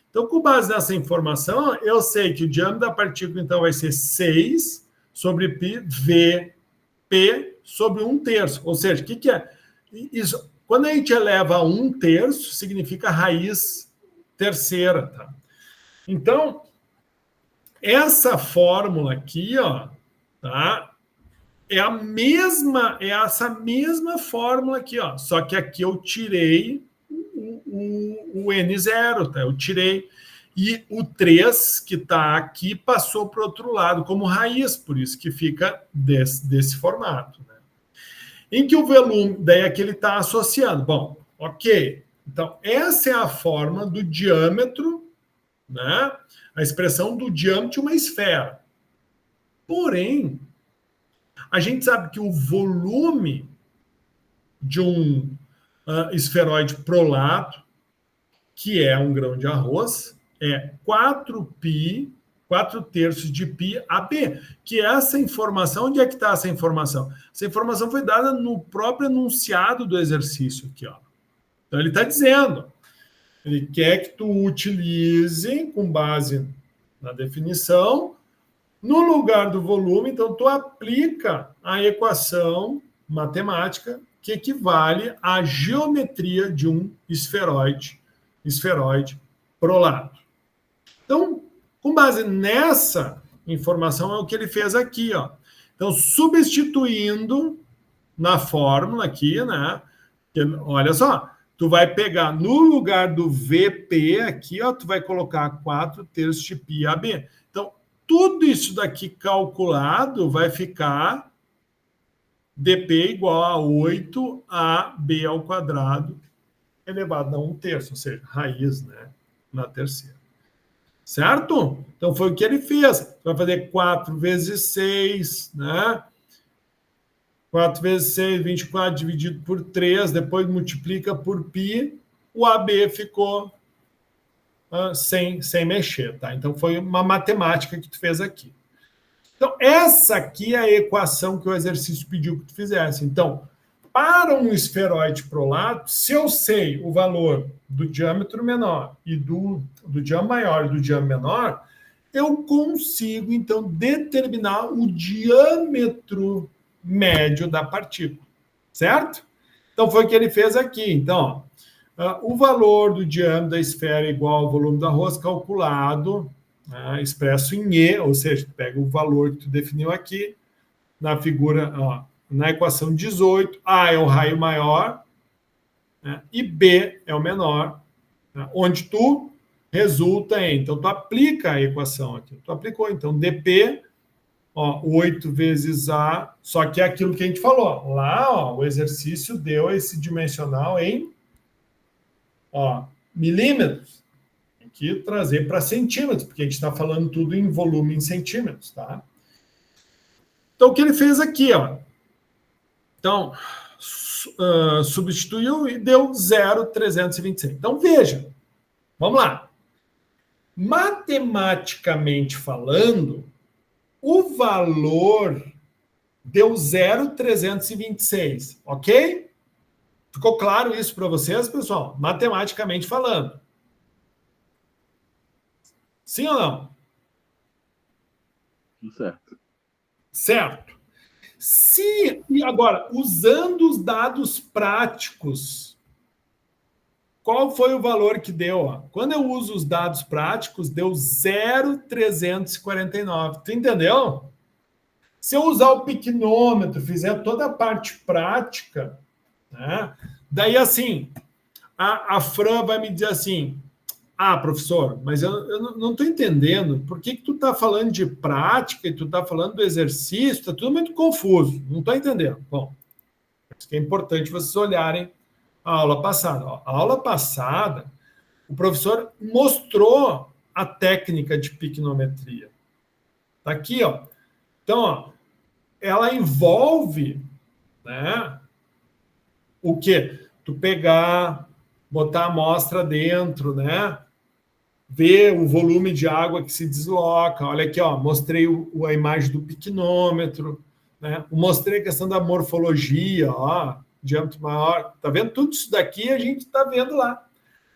Então, com base nessa informação, eu sei que o diâmetro da partícula, então, vai ser 6 sobre π, P sobre 1/3. Ou seja, o que é? Isso, quando a gente eleva a 1/3, significa raiz terceira. Tá? Então, essa fórmula aqui, ó, tá? É essa mesma fórmula aqui, ó. Só que aqui eu tirei o N0, tá? Eu tirei. E o 3, que está aqui, passou para o outro lado como raiz, por isso que fica desse formato. Né? em que o volume, daí aqui ele está associando. Bom, ok. Então, essa é a forma do diâmetro, né? A expressão do diâmetro de uma esfera. Porém, a gente sabe que o volume de um esferoide prolato, que é um grão de arroz, é 4π, 4/3 de π AB, que essa informação, onde é que está essa informação? Essa informação foi dada no próprio enunciado do exercício aqui, ó. Então ele está dizendo, ele quer que tu utilize, com base na definição, no lugar do volume, então tu aplica a equação matemática que equivale à geometria de um esferoide prolato. Então, com base nessa informação, é o que ele fez aqui, ó. Então, substituindo na fórmula aqui, né? Olha só, tu vai pegar no lugar do VP aqui, ó, tu vai colocar 4/3 de π AB. Então, tudo isso daqui calculado vai ficar dp igual a 8ab ao quadrado elevado a 1/3, ou seja, raiz, né, na terceira. Certo? Então, foi o que ele fez. Vai fazer 4 vezes 6, né? 4 vezes 6, 24 dividido por 3, depois multiplica por π, o AB ficou sem mexer, tá? Então, foi uma matemática que tu fez aqui. Então, essa aqui é a equação que o exercício pediu que tu fizesse. Então, para um esferoide prolato, se eu sei o valor do diâmetro menor e do diâmetro maior e do diâmetro menor, eu consigo, então, determinar o diâmetro médio da partícula, certo? Então, foi o que ele fez aqui. Então, ó, o valor do diâmetro da esfera é igual ao volume do arroz calculado, expresso em E, ou seja, tu pega o valor que tu definiu aqui, na figura, ó, na equação 18, A é o raio maior, né, e B é o menor, né, onde tu resulta em, então tu aplica a equação aqui, tu aplicou, então dp, ó, 8 vezes A, só que é aquilo que a gente falou, lá, ó, o exercício deu esse dimensional em, ó, milímetros, tem que trazer para centímetros, porque a gente está falando tudo em volume em centímetros, tá? Então, o que ele fez aqui, ó, então, substituiu e deu 0,326. Então, veja, vamos lá. Matematicamente falando, o valor deu 0,326, ok? Ficou claro isso para vocês, pessoal? Matematicamente falando. Sim ou não? Certo. Certo. E agora, usando os dados práticos, qual foi o valor que deu? Ó? Quando eu uso os dados práticos, deu 0,349. Tu entendeu? Se eu usar o piquinômetro, fizer toda a parte prática, né? Daí assim, a Fran vai me dizer assim, professor, mas eu não estou entendendo. Por que tu está falando de prática e tu está falando do exercício? Está tudo muito confuso. Não estou entendendo. Bom, isso que é importante vocês olharem a aula passada. A aula passada, o professor mostrou a técnica de piquinometria. Está aqui, ó. Então, ó, ela envolve, né, o quê? Tu pegar, botar a amostra dentro, né? Ver o volume de água que se desloca. Olha aqui, ó, mostrei a imagem do piquinômetro, né? Mostrei a questão da morfologia, ó, diâmetro maior. Tá vendo? Tudo isso daqui a gente está vendo lá,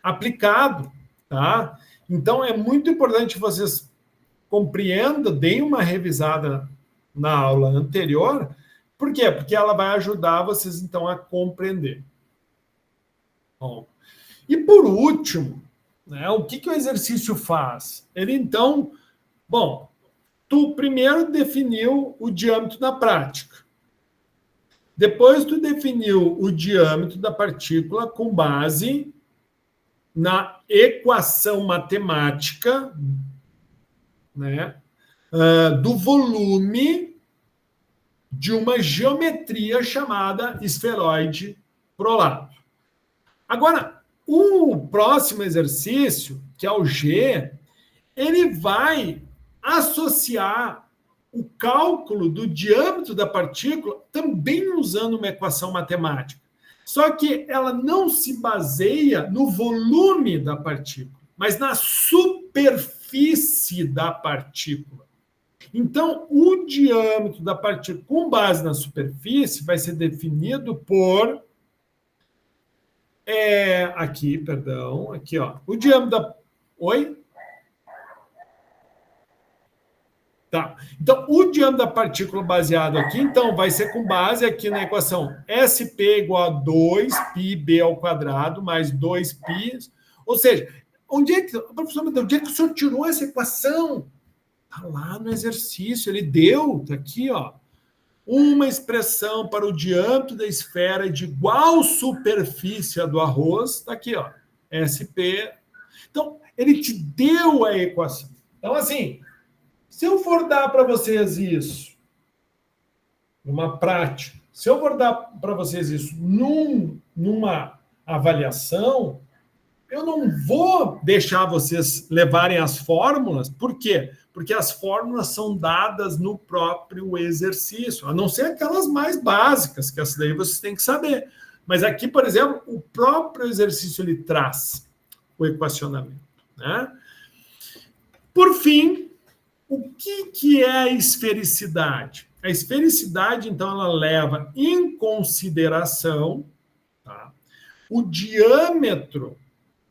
aplicado, tá? Então, é muito importante que vocês compreendam, deem uma revisada na aula anterior. Por quê? Porque ela vai ajudar vocês, então, a compreender. Bom, e por último, né, o que o exercício faz? Ele, então, bom, tu primeiro definiu o diâmetro na prática. Depois tu definiu o diâmetro da partícula com base na equação matemática, né, do volume de uma geometria chamada esferoide prolato. Agora, o próximo exercício, que é o G, ele vai associar o cálculo do diâmetro da partícula também usando uma equação matemática. Só que ela não se baseia no volume da partícula, mas na superfície da partícula. Então, o diâmetro da partícula, com base na superfície, vai ser definido por... aqui, ó. O diâmetro da... Oi? Tá. Então, o diâmetro da partícula baseado aqui, então, vai ser com base aqui na equação SP igual a 2πb ao quadrado mais 2π. Ou seja, professor, onde é que o senhor tirou essa equação? Está lá no exercício, ele deu, está aqui, ó. Uma expressão para o diâmetro da esfera de igual superfície a do arroz, está aqui, ó. SP. Então, ele te deu a equação. Então, assim... Se eu for dar para vocês isso, numa prática, se eu for dar para vocês isso numa avaliação, eu não vou deixar vocês levarem as fórmulas. Por quê? Porque as fórmulas são dadas no próprio exercício, a não ser aquelas mais básicas, que essas daí vocês têm que saber. Mas aqui, por exemplo, o próprio exercício ele traz o equacionamento, né? Por fim, o que é a esfericidade? A esfericidade, então, ela leva em consideração, tá, o diâmetro,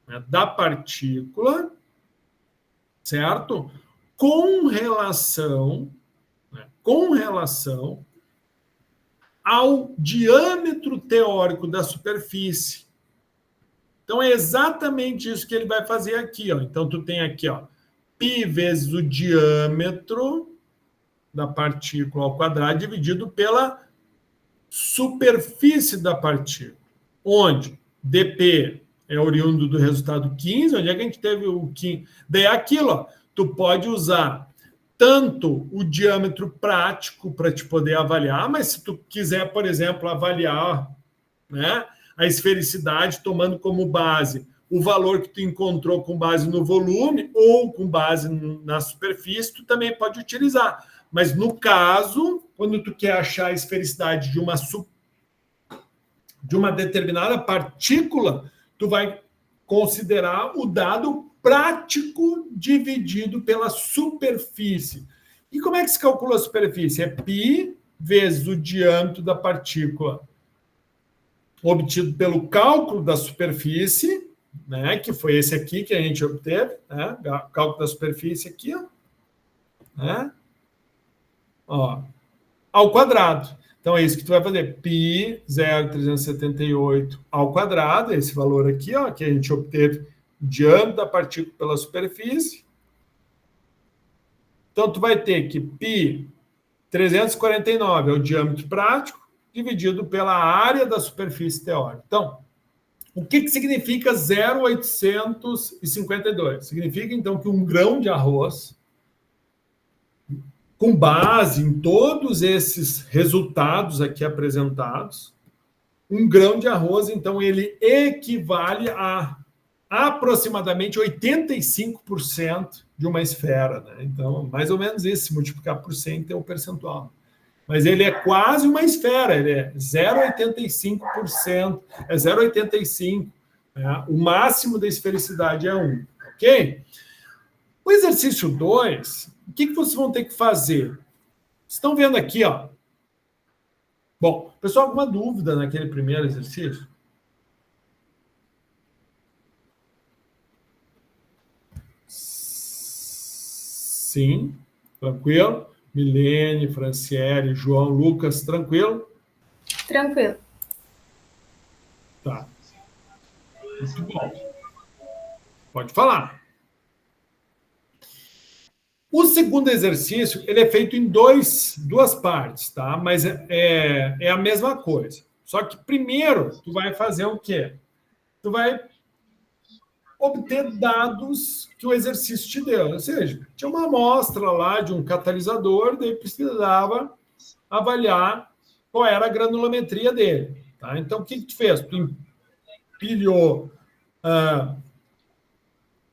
né, da partícula, certo? Com relação ao diâmetro teórico da superfície. Então, é exatamente isso que ele vai fazer aqui, ó. Então, tu tem aqui, ó, π vezes o diâmetro da partícula ao quadrado dividido pela superfície da partícula, onde dp é oriundo do resultado 15, onde é que a gente teve o 15? Daí é aquilo, ó, tu pode usar tanto o diâmetro prático para te poder avaliar, mas se tu quiser, por exemplo, avaliar, né, a esfericidade tomando como base o valor que tu encontrou com base no volume ou com base na superfície, tu também pode utilizar. Mas no caso, quando tu quer achar a esfericidade de uma determinada partícula, tu vai considerar o dado prático dividido pela superfície. E como é que se calcula a superfície? É π vezes o diâmetro da partícula obtido pelo cálculo da superfície, né, que foi esse aqui que a gente obteve, né, cálculo da superfície aqui, ó, né, ó, ao quadrado. Então, é isso que tu vai fazer, π 0,378 ao quadrado, esse valor aqui, ó, que a gente obteve diâmetro da partícula pela superfície. Então, tu vai ter que π 349 é o diâmetro prático, dividido pela área da superfície teórica. Então, o que significa 0,852? Significa, então, que um grão de arroz, com base em todos esses resultados aqui apresentados, um grão de arroz, então, ele equivale a aproximadamente 85% de uma esfera, né? Então, mais ou menos isso, se multiplicar por 100, tem o percentual. Mas ele é quase uma esfera, ele é 0,85%, é 0,85%. Né? O máximo da esfericidade é 1, ok? O exercício 2, o que vocês vão ter que fazer? Vocês estão vendo aqui, ó. Bom, pessoal, alguma dúvida naquele primeiro exercício? Sim, tranquilo. Milene, Franciele, João, Lucas, tranquilo? Tranquilo. Tá. Muito bom. Pode falar. O segundo exercício, ele é feito em duas partes, tá? Mas é a mesma coisa. Só que primeiro, tu vai fazer o quê? Tu vai obter dados que o exercício te deu. Ou seja, tinha uma amostra lá de um catalisador, daí precisava avaliar qual era a granulometria dele. Tá? Então, o que tu fez? Tu empilhou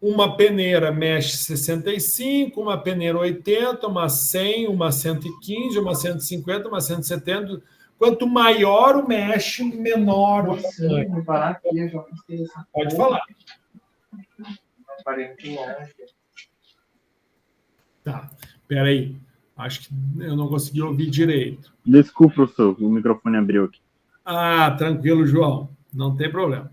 uma peneira mesh 65, uma peneira 80, uma 100, uma 115, uma 150, uma 170. Quanto maior o mesh, menor o tamanho. Pode falar. Tá, peraí. Acho que eu não consegui ouvir direito. Desculpa, professor, o microfone abriu aqui. Ah, tranquilo, João. Não tem problema.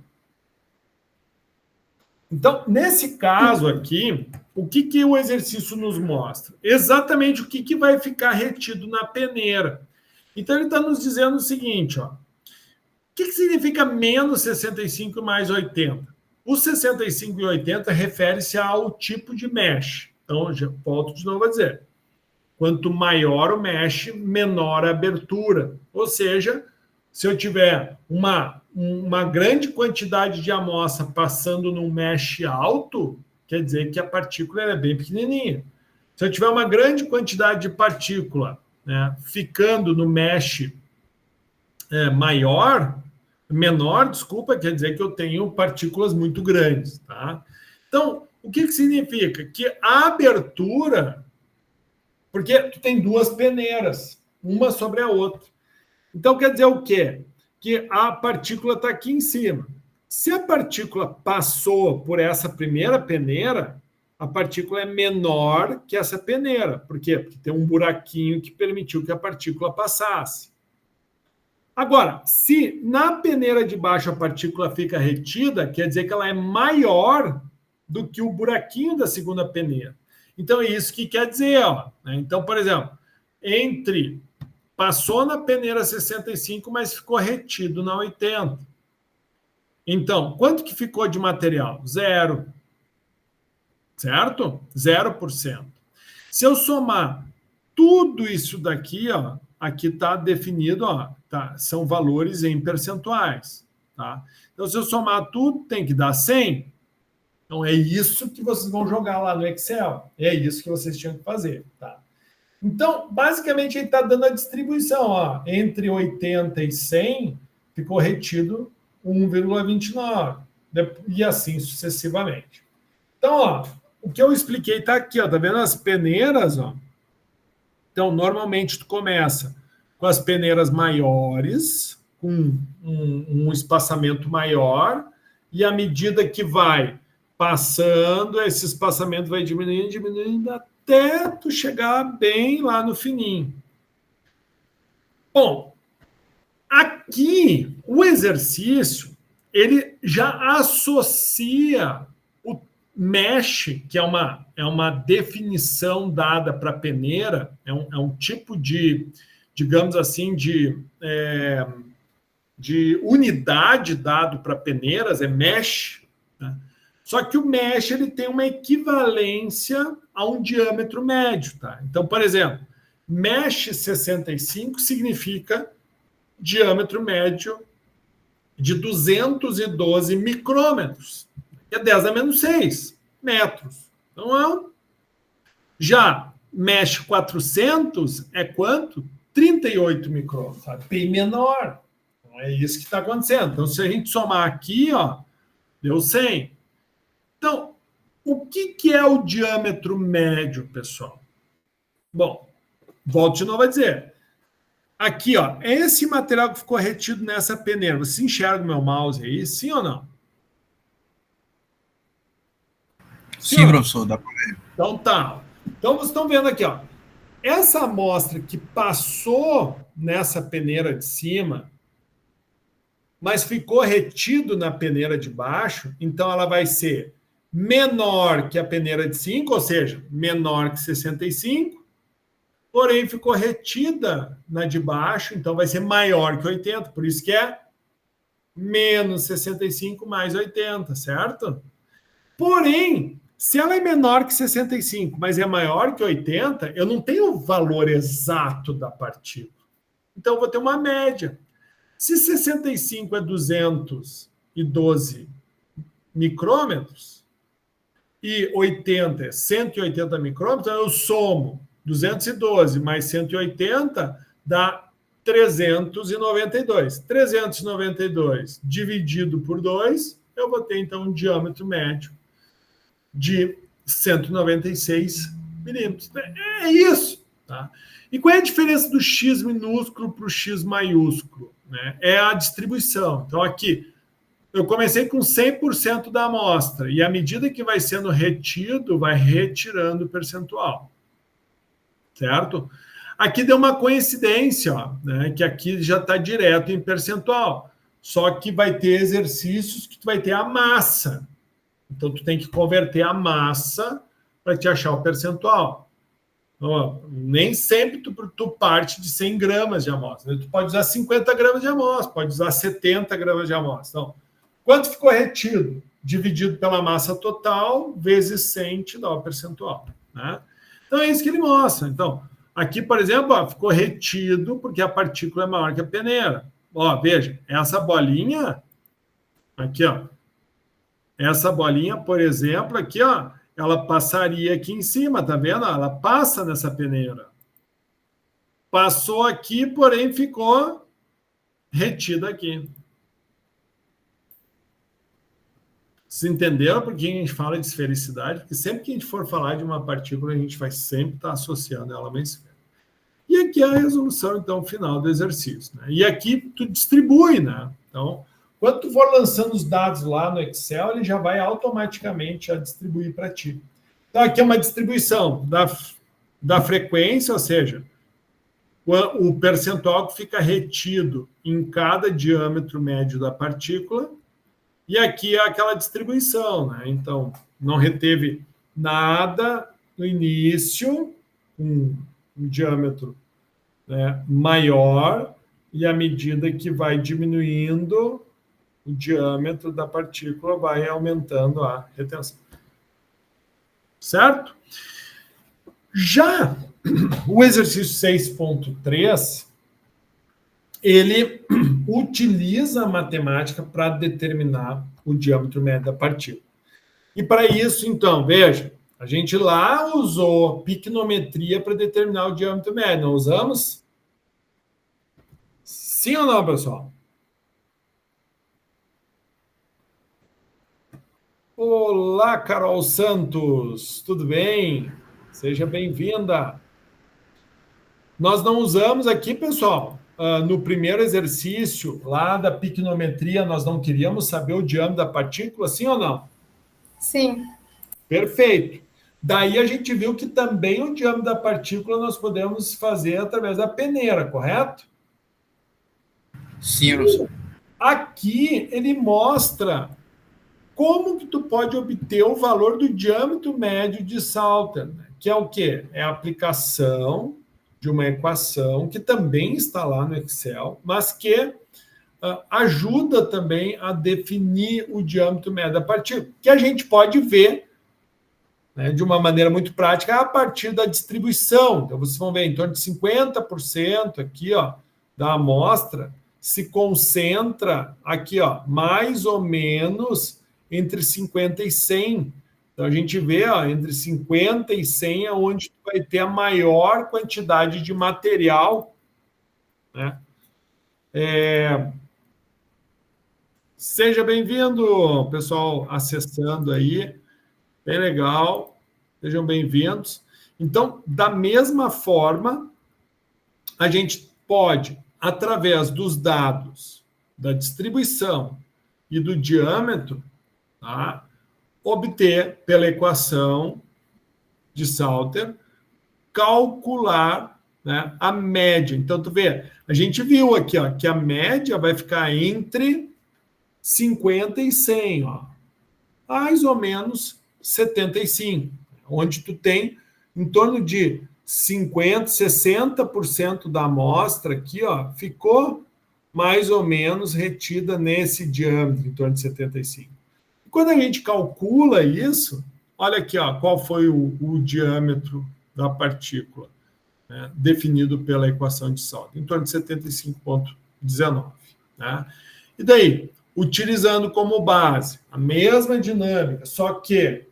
Então, nesse caso aqui, o que o exercício nos mostra? Exatamente o que vai ficar retido na peneira. Então, ele está nos dizendo o seguinte, ó. O que significa menos 65 e mais 80? O 65 e 80 refere-se ao tipo de mesh. Então, já volto de novo a dizer. Quanto maior o mesh, menor a abertura. Ou seja, se eu tiver uma grande quantidade de amostra passando num mesh alto, quer dizer que a partícula é bem pequenininha. Se eu tiver uma grande quantidade de partícula, né, ficando no mesh menor, quer dizer que eu tenho partículas muito grandes. Tá? Então, o que significa? Que a abertura, porque tu tem duas peneiras, uma sobre a outra. Então, quer dizer o quê? Que a partícula está aqui em cima. Se a partícula passou por essa primeira peneira, a partícula é menor que essa peneira. Por quê? Porque tem um buraquinho que permitiu que a partícula passasse. Agora, se na peneira de baixo a partícula fica retida, quer dizer que ela é maior do que o buraquinho da segunda peneira. Então, é isso que quer dizer. Ó, né? Então, por exemplo, passou na peneira 65, mas ficou retido na 80. Então, quanto que ficou de material? 0. Certo? 0%. Se eu somar tudo isso daqui, ó, aqui está definido, ó, tá, são valores em percentuais. Tá? Então, se eu somar tudo, tem que dar 100. Então, é isso que vocês vão jogar lá no Excel. É isso que vocês tinham que fazer. Tá? Então, basicamente, ele está dando a distribuição. Ó, entre 80 e 100, ficou retido 1,29. E assim sucessivamente. Então, ó, o que eu expliquei está aqui. Ó, tá vendo as peneiras? Ó? Então, normalmente, tu começa com as peneiras maiores, com um espaçamento maior, e à medida que vai passando, esse espaçamento vai diminuindo, até tu chegar bem lá no fininho. Bom, aqui o exercício, ele já associa o mesh, que é uma definição dada para a peneira, é um tipo de, digamos assim, de unidade dado para peneiras, é mesh, né? Só que o mesh ele tem uma equivalência a um diâmetro médio. Tá? Então, por exemplo, mesh 65 significa diâmetro médio de 212 micrômetros, que é 10 a menos 6 metros. Então, já mesh 400 é quanto? 38 micrômetros, sabe? Bem menor. Então, é isso que está acontecendo. Então, se a gente somar aqui, ó, deu 100. Então, o que é o diâmetro médio, pessoal? Bom, volto de novo a dizer. Aqui, ó, é esse material que ficou retido nessa peneira. Você enxerga o meu mouse aí? Sim ou não? Sim, professor, dá para ver. Então tá. Então vocês estão vendo aqui, ó. Essa amostra que passou nessa peneira de cima, mas ficou retido na peneira de baixo, então ela vai ser menor que a peneira de 5, ou seja, menor que 65, porém ficou retida na de baixo, então vai ser maior que 80, por isso que é menos 65 mais 80, certo? Porém, se ela é menor que 65, mas é maior que 80, eu não tenho o valor exato da partícula. Então, eu vou ter uma média. Se 65 é 212 micrômetros e 80 é 180 micrômetros, eu somo 212 mais 180, dá 392. 392 dividido por 2, eu vou ter, então, um diâmetro médio de 196 milímetros. É isso. Tá? E qual é a diferença do x minúsculo para o x maiúsculo? Né? É a distribuição. Então, aqui, eu comecei com 100% da amostra, e à medida que vai sendo retido, vai retirando o percentual. Certo? Aqui deu uma coincidência, ó, né? Que aqui já está direto em percentual. Só que vai ter exercícios que tu vai ter a massa. Então, tu tem que converter a massa para te achar o percentual. Ó, nem sempre tu parte de 100 gramas de amostra. Tu pode usar 50 gramas de amostra, pode usar 70 gramas de amostra. Então, quanto ficou retido? Dividido pela massa total, vezes 100, te dá o percentual. Né? Então, é isso que ele mostra. Então, aqui, por exemplo, ó, ficou retido porque a partícula é maior que a peneira. Ó, veja, essa bolinha, aqui, ó, essa bolinha, por exemplo, aqui, ó, ela passaria aqui em cima, tá vendo? Ela passa nessa peneira. Passou aqui, porém ficou retida aqui. Vocês entenderam por que a gente fala de esfericidade? Porque sempre que a gente for falar de uma partícula, a gente vai sempre estar associando ela a uma esfera. E aqui é a resolução, então, final do exercício. Né? E aqui tu distribui, né? Então, quando tu for lançando os dados lá no Excel, ele já vai automaticamente a distribuir para ti. Então, aqui é uma distribuição da frequência, ou seja, o percentual que fica retido em cada diâmetro médio da partícula, e aqui é aquela distribuição, né? Então, não reteve nada no início, um diâmetro, né, maior, e à medida que vai diminuindo o diâmetro da partícula, vai aumentando a retenção. Certo? Já o exercício 6.3, ele utiliza a matemática para determinar o diâmetro médio da partícula. E para isso, então, veja, a gente lá usou picnometria para determinar o diâmetro médio, não usamos? Sim ou não, pessoal? Olá, Carol Santos, tudo bem? Seja bem-vinda. Nós não usamos aqui, pessoal, no primeiro exercício lá da picnometria, nós não queríamos saber o diâmetro da partícula, sim ou não? Sim. Perfeito. Daí a gente viu que também o diâmetro da partícula nós podemos fazer através da peneira, correto? Sim, professor. Aqui ele mostra como que tu pode obter o valor do diâmetro médio de Salter, né? Que é o quê? É a aplicação de uma equação que também está lá no Excel, mas que ajuda também a definir o diâmetro médio da partícula, que a gente pode ver, né, de uma maneira muito prática a partir da distribuição. Então, vocês vão ver em torno de 50% aqui, ó, da amostra se concentra aqui, ó, mais ou menos entre 50 e 100. Então, a gente vê, ó, entre 50 e 100 é onde tu vai ter a maior quantidade de material, né? Seja bem-vindo, pessoal, acessando aí. Bem legal. Sejam bem-vindos. Então, da mesma forma, a gente pode, através dos dados da distribuição e do diâmetro, tá, obter, pela equação de Salter, calcular, né, a média. Então, tu vê, a gente viu aqui, ó, que a média vai ficar entre 50 e 100, ó, mais ou menos 75, onde tu tem em torno de 50%, 60% da amostra aqui, ó, ficou mais ou menos retida nesse diâmetro, em torno de 75. E quando a gente calcula isso, olha aqui, ó, qual foi o diâmetro da partícula, né, definido pela equação de Salter, em torno de 75,19. Né? E daí, utilizando como base a mesma dinâmica, só que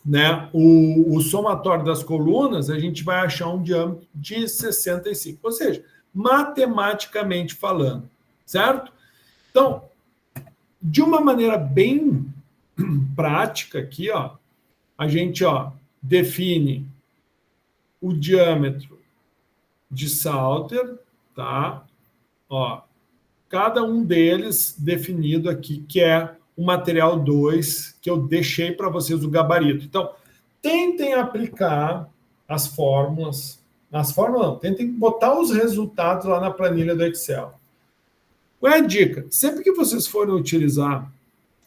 né, o somatório das colunas, a gente vai achar um diâmetro de 65. Ou seja, matematicamente falando, certo? Então, de uma maneira bem prática aqui, ó, a gente define o diâmetro de Salter, tá? Ó, cada um deles definido aqui, que é o material 2, que eu deixei para vocês o gabarito. Então, tentem aplicar as fórmulas. As fórmulas não, tentem botar os resultados lá na planilha do Excel. Qual é a dica? Sempre que vocês forem utilizar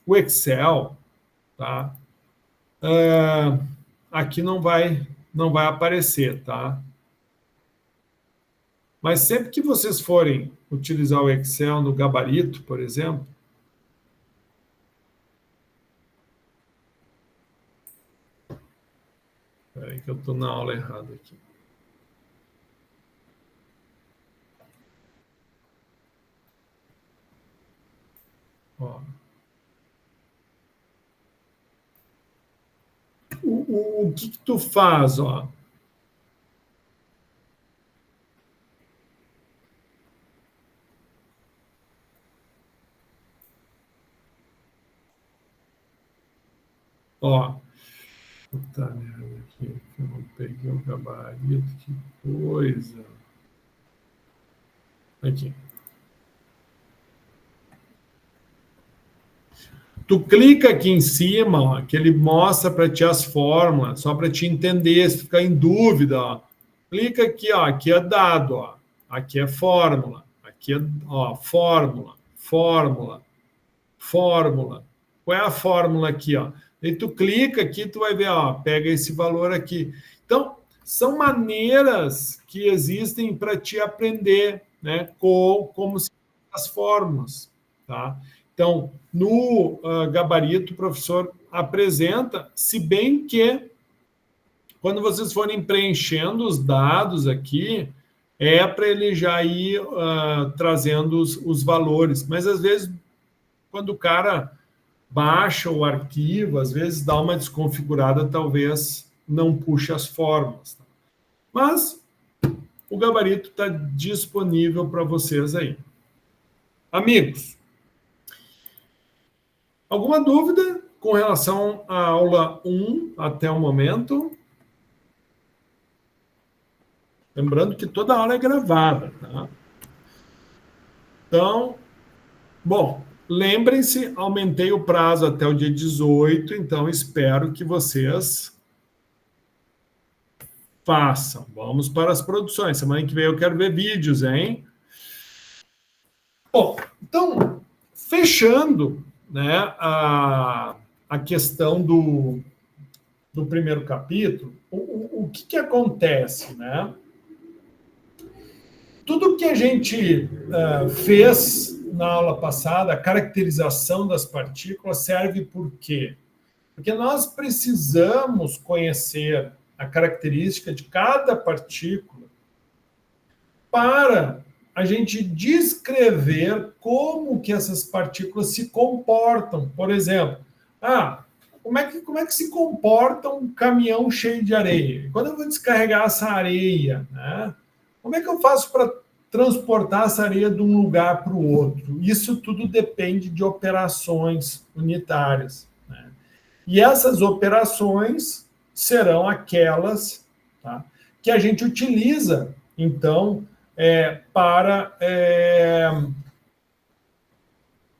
o Excel, tá? Aqui não vai aparecer, tá? Mas sempre que vocês forem utilizar o Excel no gabarito, por exemplo, espera aí que eu estou na aula errada aqui. Ó. O que tu faz, ó? Ó, puta merda aqui, eu não peguei o gabarito, que coisa. Aqui. Tu clica aqui em cima, ó, que ele mostra para ti as fórmulas, só para te entender, se tu ficar em dúvida, ó. Clica aqui, ó, aqui é dado, ó. Aqui é fórmula, aqui é, ó, fórmula. Qual é a fórmula aqui, ó? Aí tu clica aqui, tu vai ver, ó, pega esse valor aqui. Então, são maneiras que existem para te aprender, né, como se as fórmulas, tá? Então, no gabarito, o professor apresenta, se bem que, quando vocês forem preenchendo os dados aqui, é para ele já ir trazendo os valores. Mas, às vezes, quando o cara baixa o arquivo, às vezes dá uma desconfigurada, talvez não puxe as fórmulas. Mas o gabarito está disponível para vocês aí. Amigos, alguma dúvida com relação à aula 1 até o momento? Lembrando que toda aula é gravada, tá? Então, bom, lembrem-se, aumentei o prazo até o dia 18, então espero que vocês façam. Vamos para as produções. Semana que vem eu quero ver vídeos, hein? Bom, então, fechando, né, a questão do primeiro capítulo, o que acontece, né? Tudo que a gente fez na aula passada, a caracterização das partículas, serve por quê? Porque nós precisamos conhecer a característica de cada partícula para a gente descrever como que essas partículas se comportam. Por exemplo, como é que se comporta um caminhão cheio de areia? Quando eu vou descarregar essa areia, né? Como é que eu faço para transportar essa areia de um lugar para o outro? Isso tudo depende de operações unitárias, né? E essas operações serão aquelas, tá, que a gente utiliza, então, para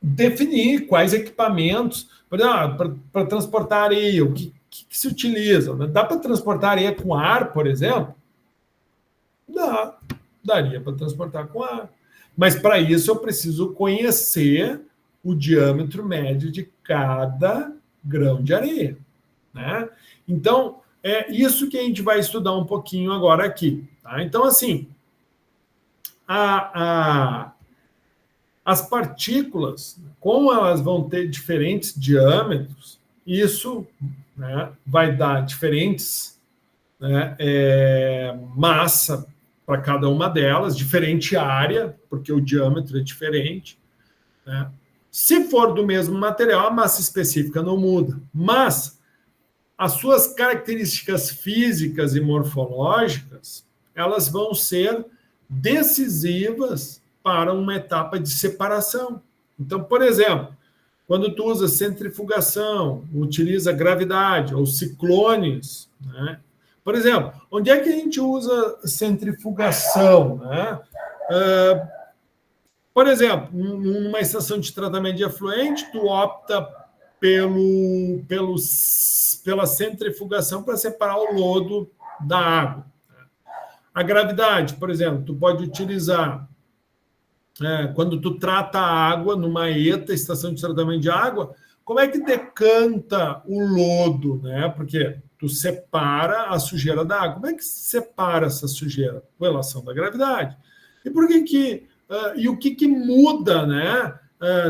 definir quais equipamentos, para transportar areia, o que se utiliza. Né? Dá para transportar areia com ar, por exemplo? Daria para transportar com ar. Mas, para isso, eu preciso conhecer o diâmetro médio de cada grão de areia, né? Então, é isso que a gente vai estudar um pouquinho agora aqui. Tá? Então, assim, as partículas, como elas vão ter diferentes diâmetros, isso, né, vai dar diferentes, né, massa para cada uma delas, diferente área, porque o diâmetro é diferente, né? Se for do mesmo material, a massa específica não muda. Mas as suas características físicas e morfológicas, elas vão ser decisivas para uma etapa de separação. Então, por exemplo, quando tu usa centrifugação, utiliza gravidade ou ciclones, né? Por exemplo, onde é que a gente usa centrifugação, né? Por exemplo, numa estação de tratamento de efluente, tu opta pela centrifugação para separar o lodo da água. A gravidade, por exemplo, tu pode utilizar quando tu trata a água numa ETA, estação de tratamento de água, como é que decanta o lodo, né? Porque tu separa a sujeira da água. Como é que se separa essa sujeira? Pela ação da gravidade. E por que e o que muda, né?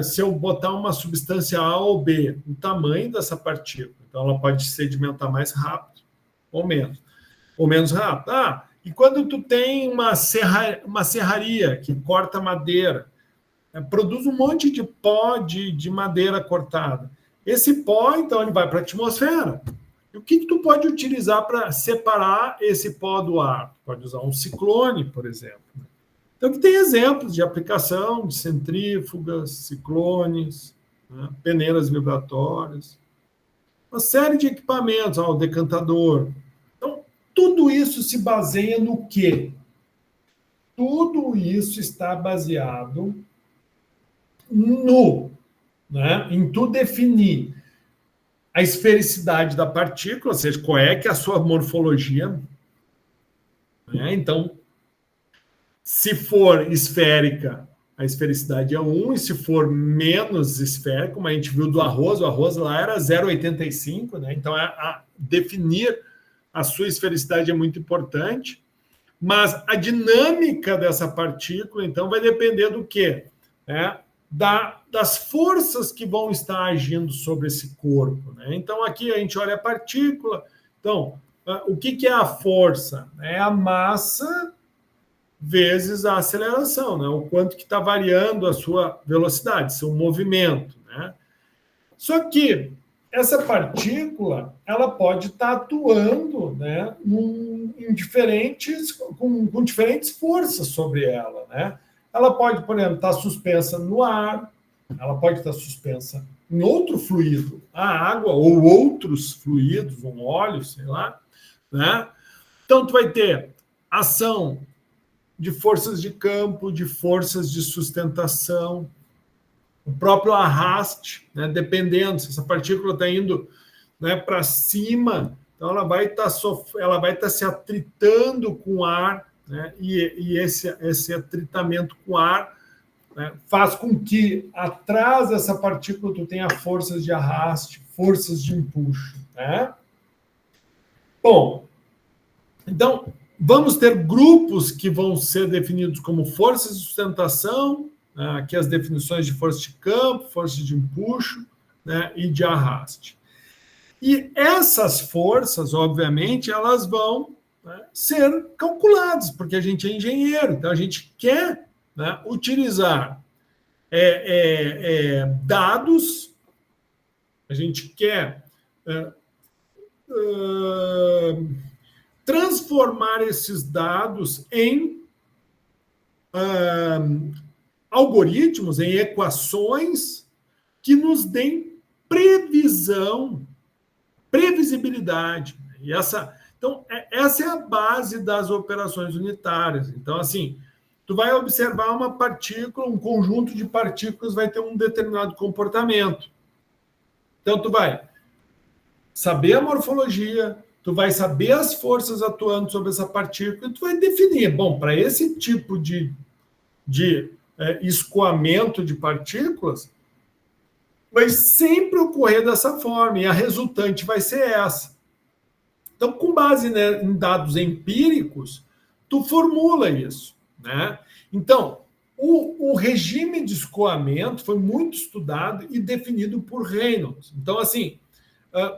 Se eu botar uma substância A ou B, o tamanho dessa partícula. Então, ela pode sedimentar mais rápido ou menos rápido. E quando tu tem uma serraria que corta madeira, produz um monte de pó de madeira cortada. Esse pó, então, ele vai para a atmosfera. E o que tu pode utilizar para separar esse pó do ar? Pode usar um ciclone, por exemplo. Então, aqui tem exemplos de aplicação de centrífugas, ciclones, né, peneiras vibratórias, uma série de equipamentos, o decantador. Então, tudo isso se baseia no quê? Tudo isso está baseado em tu definir a esfericidade da partícula, ou seja, qual é que é a sua morfologia. Né? Então, se for esférica, a esfericidade é 1, e se for menos esférica, como a gente viu do arroz, o arroz lá era 0,85, né? Então, definir a sua esfericidade é muito importante, mas a dinâmica dessa partícula, então, vai depender do quê? Das forças que vão estar agindo sobre esse corpo. Né? Então, aqui a gente olha a partícula. Então, o que é a força? É a massa vezes a aceleração, né? O quanto que está variando a sua velocidade, seu movimento. Né? Só que essa partícula ela pode estar atuando, né, com diferentes forças sobre ela. Né? Ela pode, por exemplo, estar suspensa no ar, ela pode estar suspensa em outro fluido, a água ou outros fluidos, um óleo, sei lá. Né? Então, tu vai ter ação de forças de campo, de forças de sustentação, o próprio arraste, né? Dependendo, se essa partícula está indo, né, para cima, então ela vai estar se atritando com o ar, né? E esse atritamento com o ar, né, faz com que atrás dessa partícula tu tenha forças de arraste, forças de empuxo. Né? Bom, então, vamos ter grupos que vão ser definidos como forças de sustentação, né, aqui as definições de força de campo, força de empuxo, né, e de arraste. E essas forças, obviamente, elas vão, né, ser calculadas, porque a gente é engenheiro, então a gente quer, né, utilizar dados, a gente quer transformar esses dados em algoritmos, em equações que nos deem previsibilidade. Então, essa é a base das operações unitárias. Então, assim, tu vai observar uma partícula, um conjunto de partículas vai ter um determinado comportamento. Então, tu vai saber a morfologia, tu vai saber as forças atuando sobre essa partícula e tu vai definir, bom, para esse tipo de escoamento de partículas, vai sempre ocorrer dessa forma, e a resultante vai ser essa. Então, com base, né, em dados empíricos, tu formula isso. Né? Então, o regime de escoamento foi muito estudado e definido por Reynolds. Então, assim,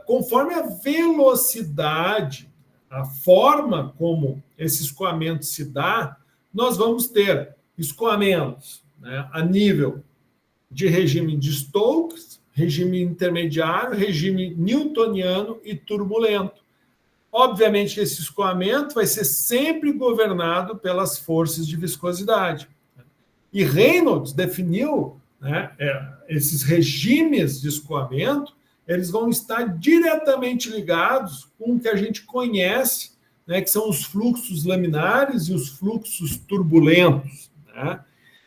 conforme a velocidade, a forma como esse escoamento se dá, nós vamos ter escoamentos, né, a nível de regime de Stokes, regime intermediário, regime newtoniano e turbulento. Obviamente que esse escoamento vai ser sempre governado pelas forças de viscosidade. E Reynolds definiu, né, esses regimes de escoamento, eles vão estar diretamente ligados com o que a gente conhece, né, que são os fluxos laminares e os fluxos turbulentos. Né?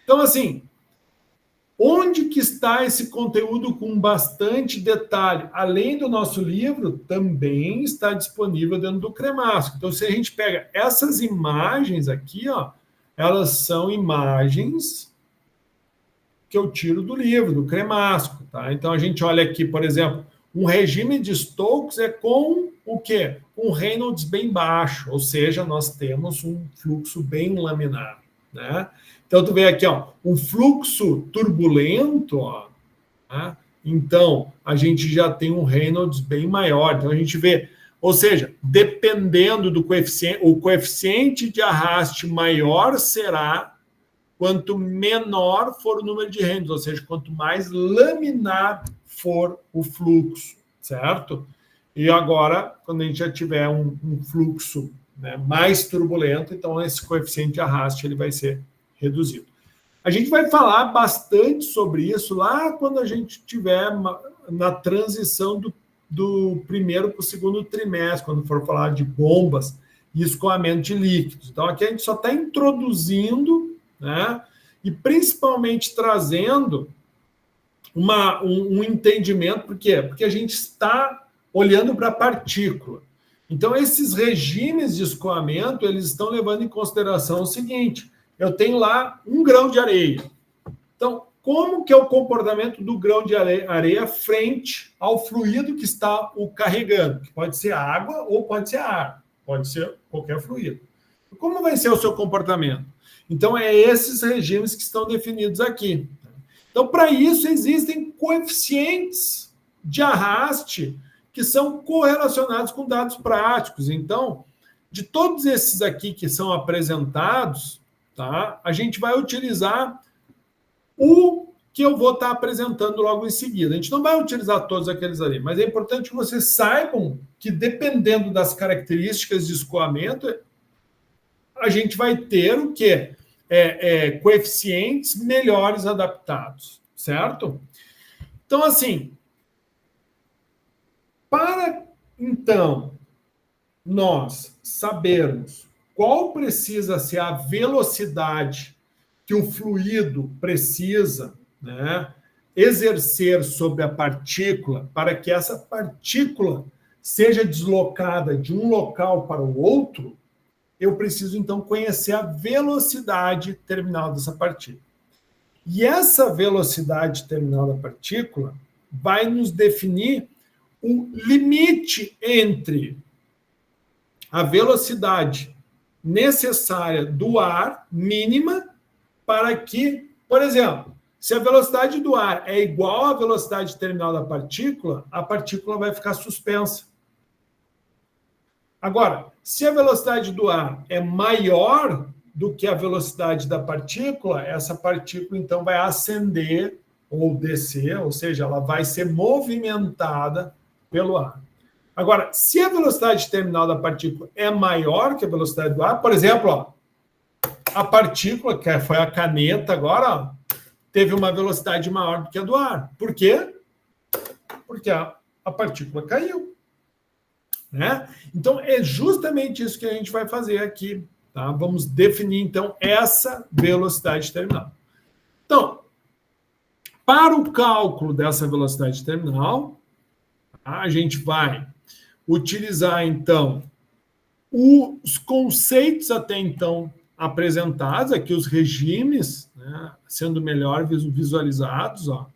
Então, assim, onde que está esse conteúdo com bastante detalhe? Além do nosso livro, também está disponível dentro do Cremasco. Então, se a gente pega essas imagens aqui, ó, elas são imagens que eu tiro do livro, do Cremasco. Tá? Então, a gente olha aqui, por exemplo, um regime de Stokes é com o quê? Um Reynolds bem baixo, ou seja, nós temos um fluxo bem laminar. Né? Então, tu vê aqui, ó, um fluxo turbulento, ó, tá? Então, a gente já tem um Reynolds bem maior. Então, a gente vê, ou seja, dependendo do coeficiente, o coeficiente de arraste maior será quanto menor for o número de Reynolds, ou seja, quanto mais laminar for o fluxo, certo? E agora, quando a gente já tiver um fluxo, né, mais turbulento, então esse coeficiente de arraste ele vai ser reduzido. A gente vai falar bastante sobre isso lá quando a gente tiver na transição do primeiro para o segundo trimestre, quando for falar de bombas e escoamento de líquidos. Então, aqui a gente só está introduzindo, né, e principalmente trazendo um entendimento. Por quê? Porque a gente está olhando para a partícula. Então, esses regimes de escoamento, eles estão levando em consideração o seguinte: eu tenho lá 1 grão de areia. Então, como que é o comportamento do grão de areia frente ao fluido que está o carregando? Que pode ser água ou pode ser ar, pode ser qualquer fluido. Como vai ser o seu comportamento? Então, é esses regimes que estão definidos aqui. Então, para isso, existem coeficientes de arraste que são correlacionados com dados práticos. Então, de todos esses aqui que são apresentados, tá, a gente vai utilizar o que eu vou estar apresentando logo em seguida. A gente não vai utilizar todos aqueles ali, mas é importante que vocês saibam que, dependendo das características de escoamento, a gente vai ter o quê? Coeficientes melhores adaptados, certo? Então, assim, para, então, nós sabermos qual precisa ser a velocidade que o fluido precisa, né, exercer sobre a partícula para que essa partícula seja deslocada de um local para o outro, eu preciso, então, conhecer a velocidade terminal dessa partícula. E essa velocidade terminal da partícula vai nos definir o limite entre a velocidade necessária do ar, mínima, para que, por exemplo, se a velocidade do ar é igual à velocidade terminal da partícula, a partícula vai ficar suspensa. Agora, se a velocidade do ar é maior do que a velocidade da partícula, essa partícula, então, vai ascender ou descer, ou seja, ela vai ser movimentada pelo ar. Agora, se a velocidade terminal da partícula é maior que a velocidade do ar, por exemplo, ó, a partícula, que foi a caneta agora, ó, teve uma velocidade maior do que a do ar. Por quê? Porque a partícula caiu. Né? Então, é justamente isso que a gente vai fazer aqui. Tá? Vamos definir, então, essa velocidade terminal. Então, para o cálculo dessa velocidade terminal, a gente vai utilizar, então, os conceitos até então apresentados, aqui os regimes, né, sendo melhor visualizados. Ó.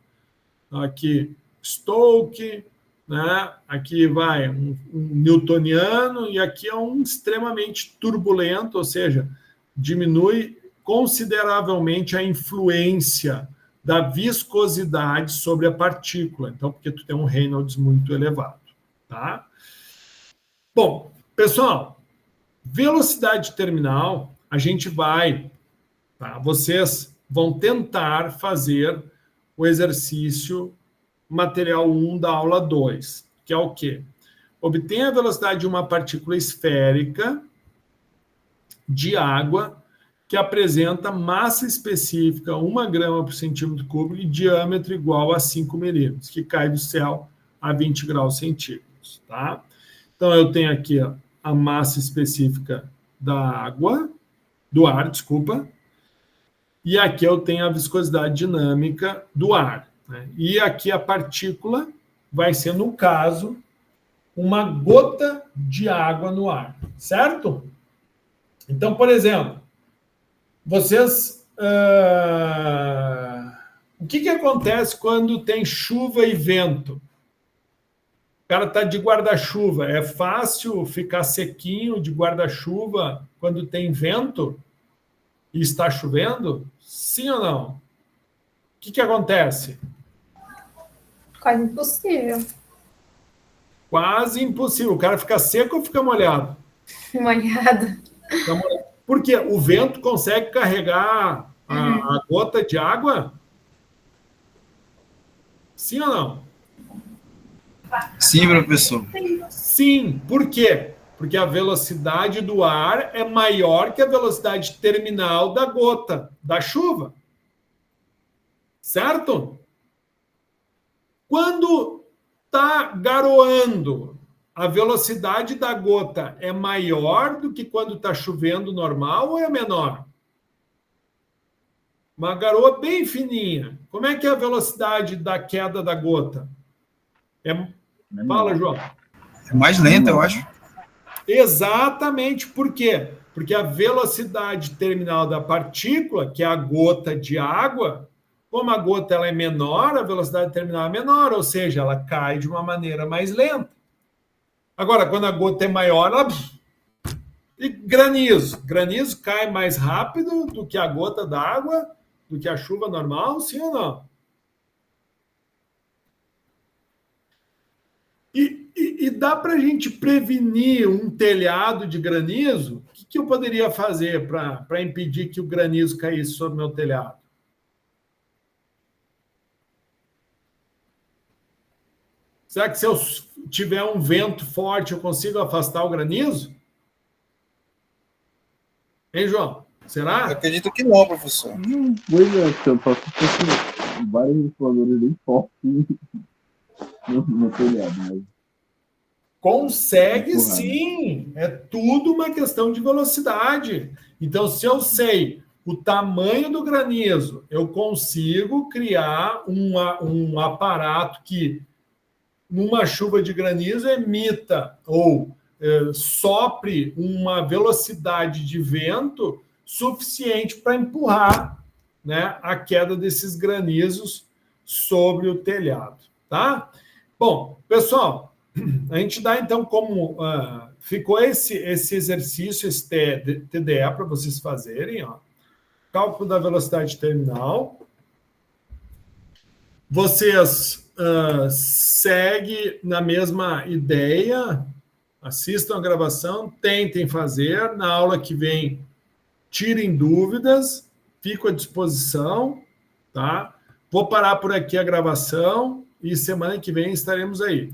Aqui, Stokes, né, aqui vai um newtoniano, e aqui é um extremamente turbulento, ou seja, diminui consideravelmente a influência da viscosidade sobre a partícula. Então, porque tu tem um Reynolds muito elevado. Tá? Bom, pessoal, velocidade terminal, a gente vai, tá? Vocês vão tentar fazer o exercício material 1 da aula 2, que é o quê? Obtenha a velocidade de uma partícula esférica de água que apresenta massa específica 1 grama por centímetro cúbico e diâmetro igual a 5 milímetros, que cai do céu a 20 graus centígrados, tá? Então, eu tenho aqui a massa específica da água, do ar, desculpa, e aqui eu tenho a viscosidade dinâmica do ar, né? E aqui a partícula vai ser, no caso, uma gota de água no ar, certo? Então, por exemplo, vocês... o que acontece quando tem chuva e vento? O cara está de guarda-chuva. É fácil ficar sequinho de guarda-chuva quando tem vento e está chovendo? Sim ou não? O que acontece? Quase impossível. Quase impossível. O cara fica seco ou fica molhado? Molhado. Por quê? O vento consegue carregar a gota de água? Sim ou não? Sim, professor. Sim. Por quê? Porque a velocidade do ar é maior que a velocidade terminal da gota, da chuva. Certo? Quando está garoando, a velocidade da gota é maior do que quando está chovendo normal ou é menor? Uma garoa bem fininha. Como é que é a velocidade da queda da gota? Fala, João. É mais lenta, eu acho. Exatamente. Por quê? Porque a velocidade terminal da partícula, que é a gota de água, como a gota ela é menor, a velocidade terminal é menor, ou seja, ela cai de uma maneira mais lenta. Agora, quando a gota é maior, ela... E granizo. Granizo cai mais rápido do que a gota d'água, do que a chuva normal, sim ou não? E dá para a gente prevenir um telhado de granizo? O que eu poderia fazer para impedir que o granizo caísse sobre o meu telhado? Será que se eu tiver um vento forte, eu consigo afastar o granizo? Hein, João? Será? Eu acredito que não, professor. Pois é, eu posso ter vários ventiladores bem fortes no telhado, mas... Consegue sim, é tudo uma questão de velocidade. Então, se eu sei o tamanho do granizo, eu consigo criar um aparato que, numa chuva de granizo, emita ou sopre uma velocidade de vento suficiente para empurrar, né, a queda desses granizos sobre o telhado, tá? Bom, pessoal, a gente dá, então, como ficou esse exercício, esse TDE, para vocês fazerem, ó. Cálculo da velocidade terminal. Vocês seguem na mesma ideia, assistam a gravação, tentem fazer. Na aula que vem, tirem dúvidas, fico à disposição, tá? Vou parar por aqui a gravação e semana que vem estaremos aí.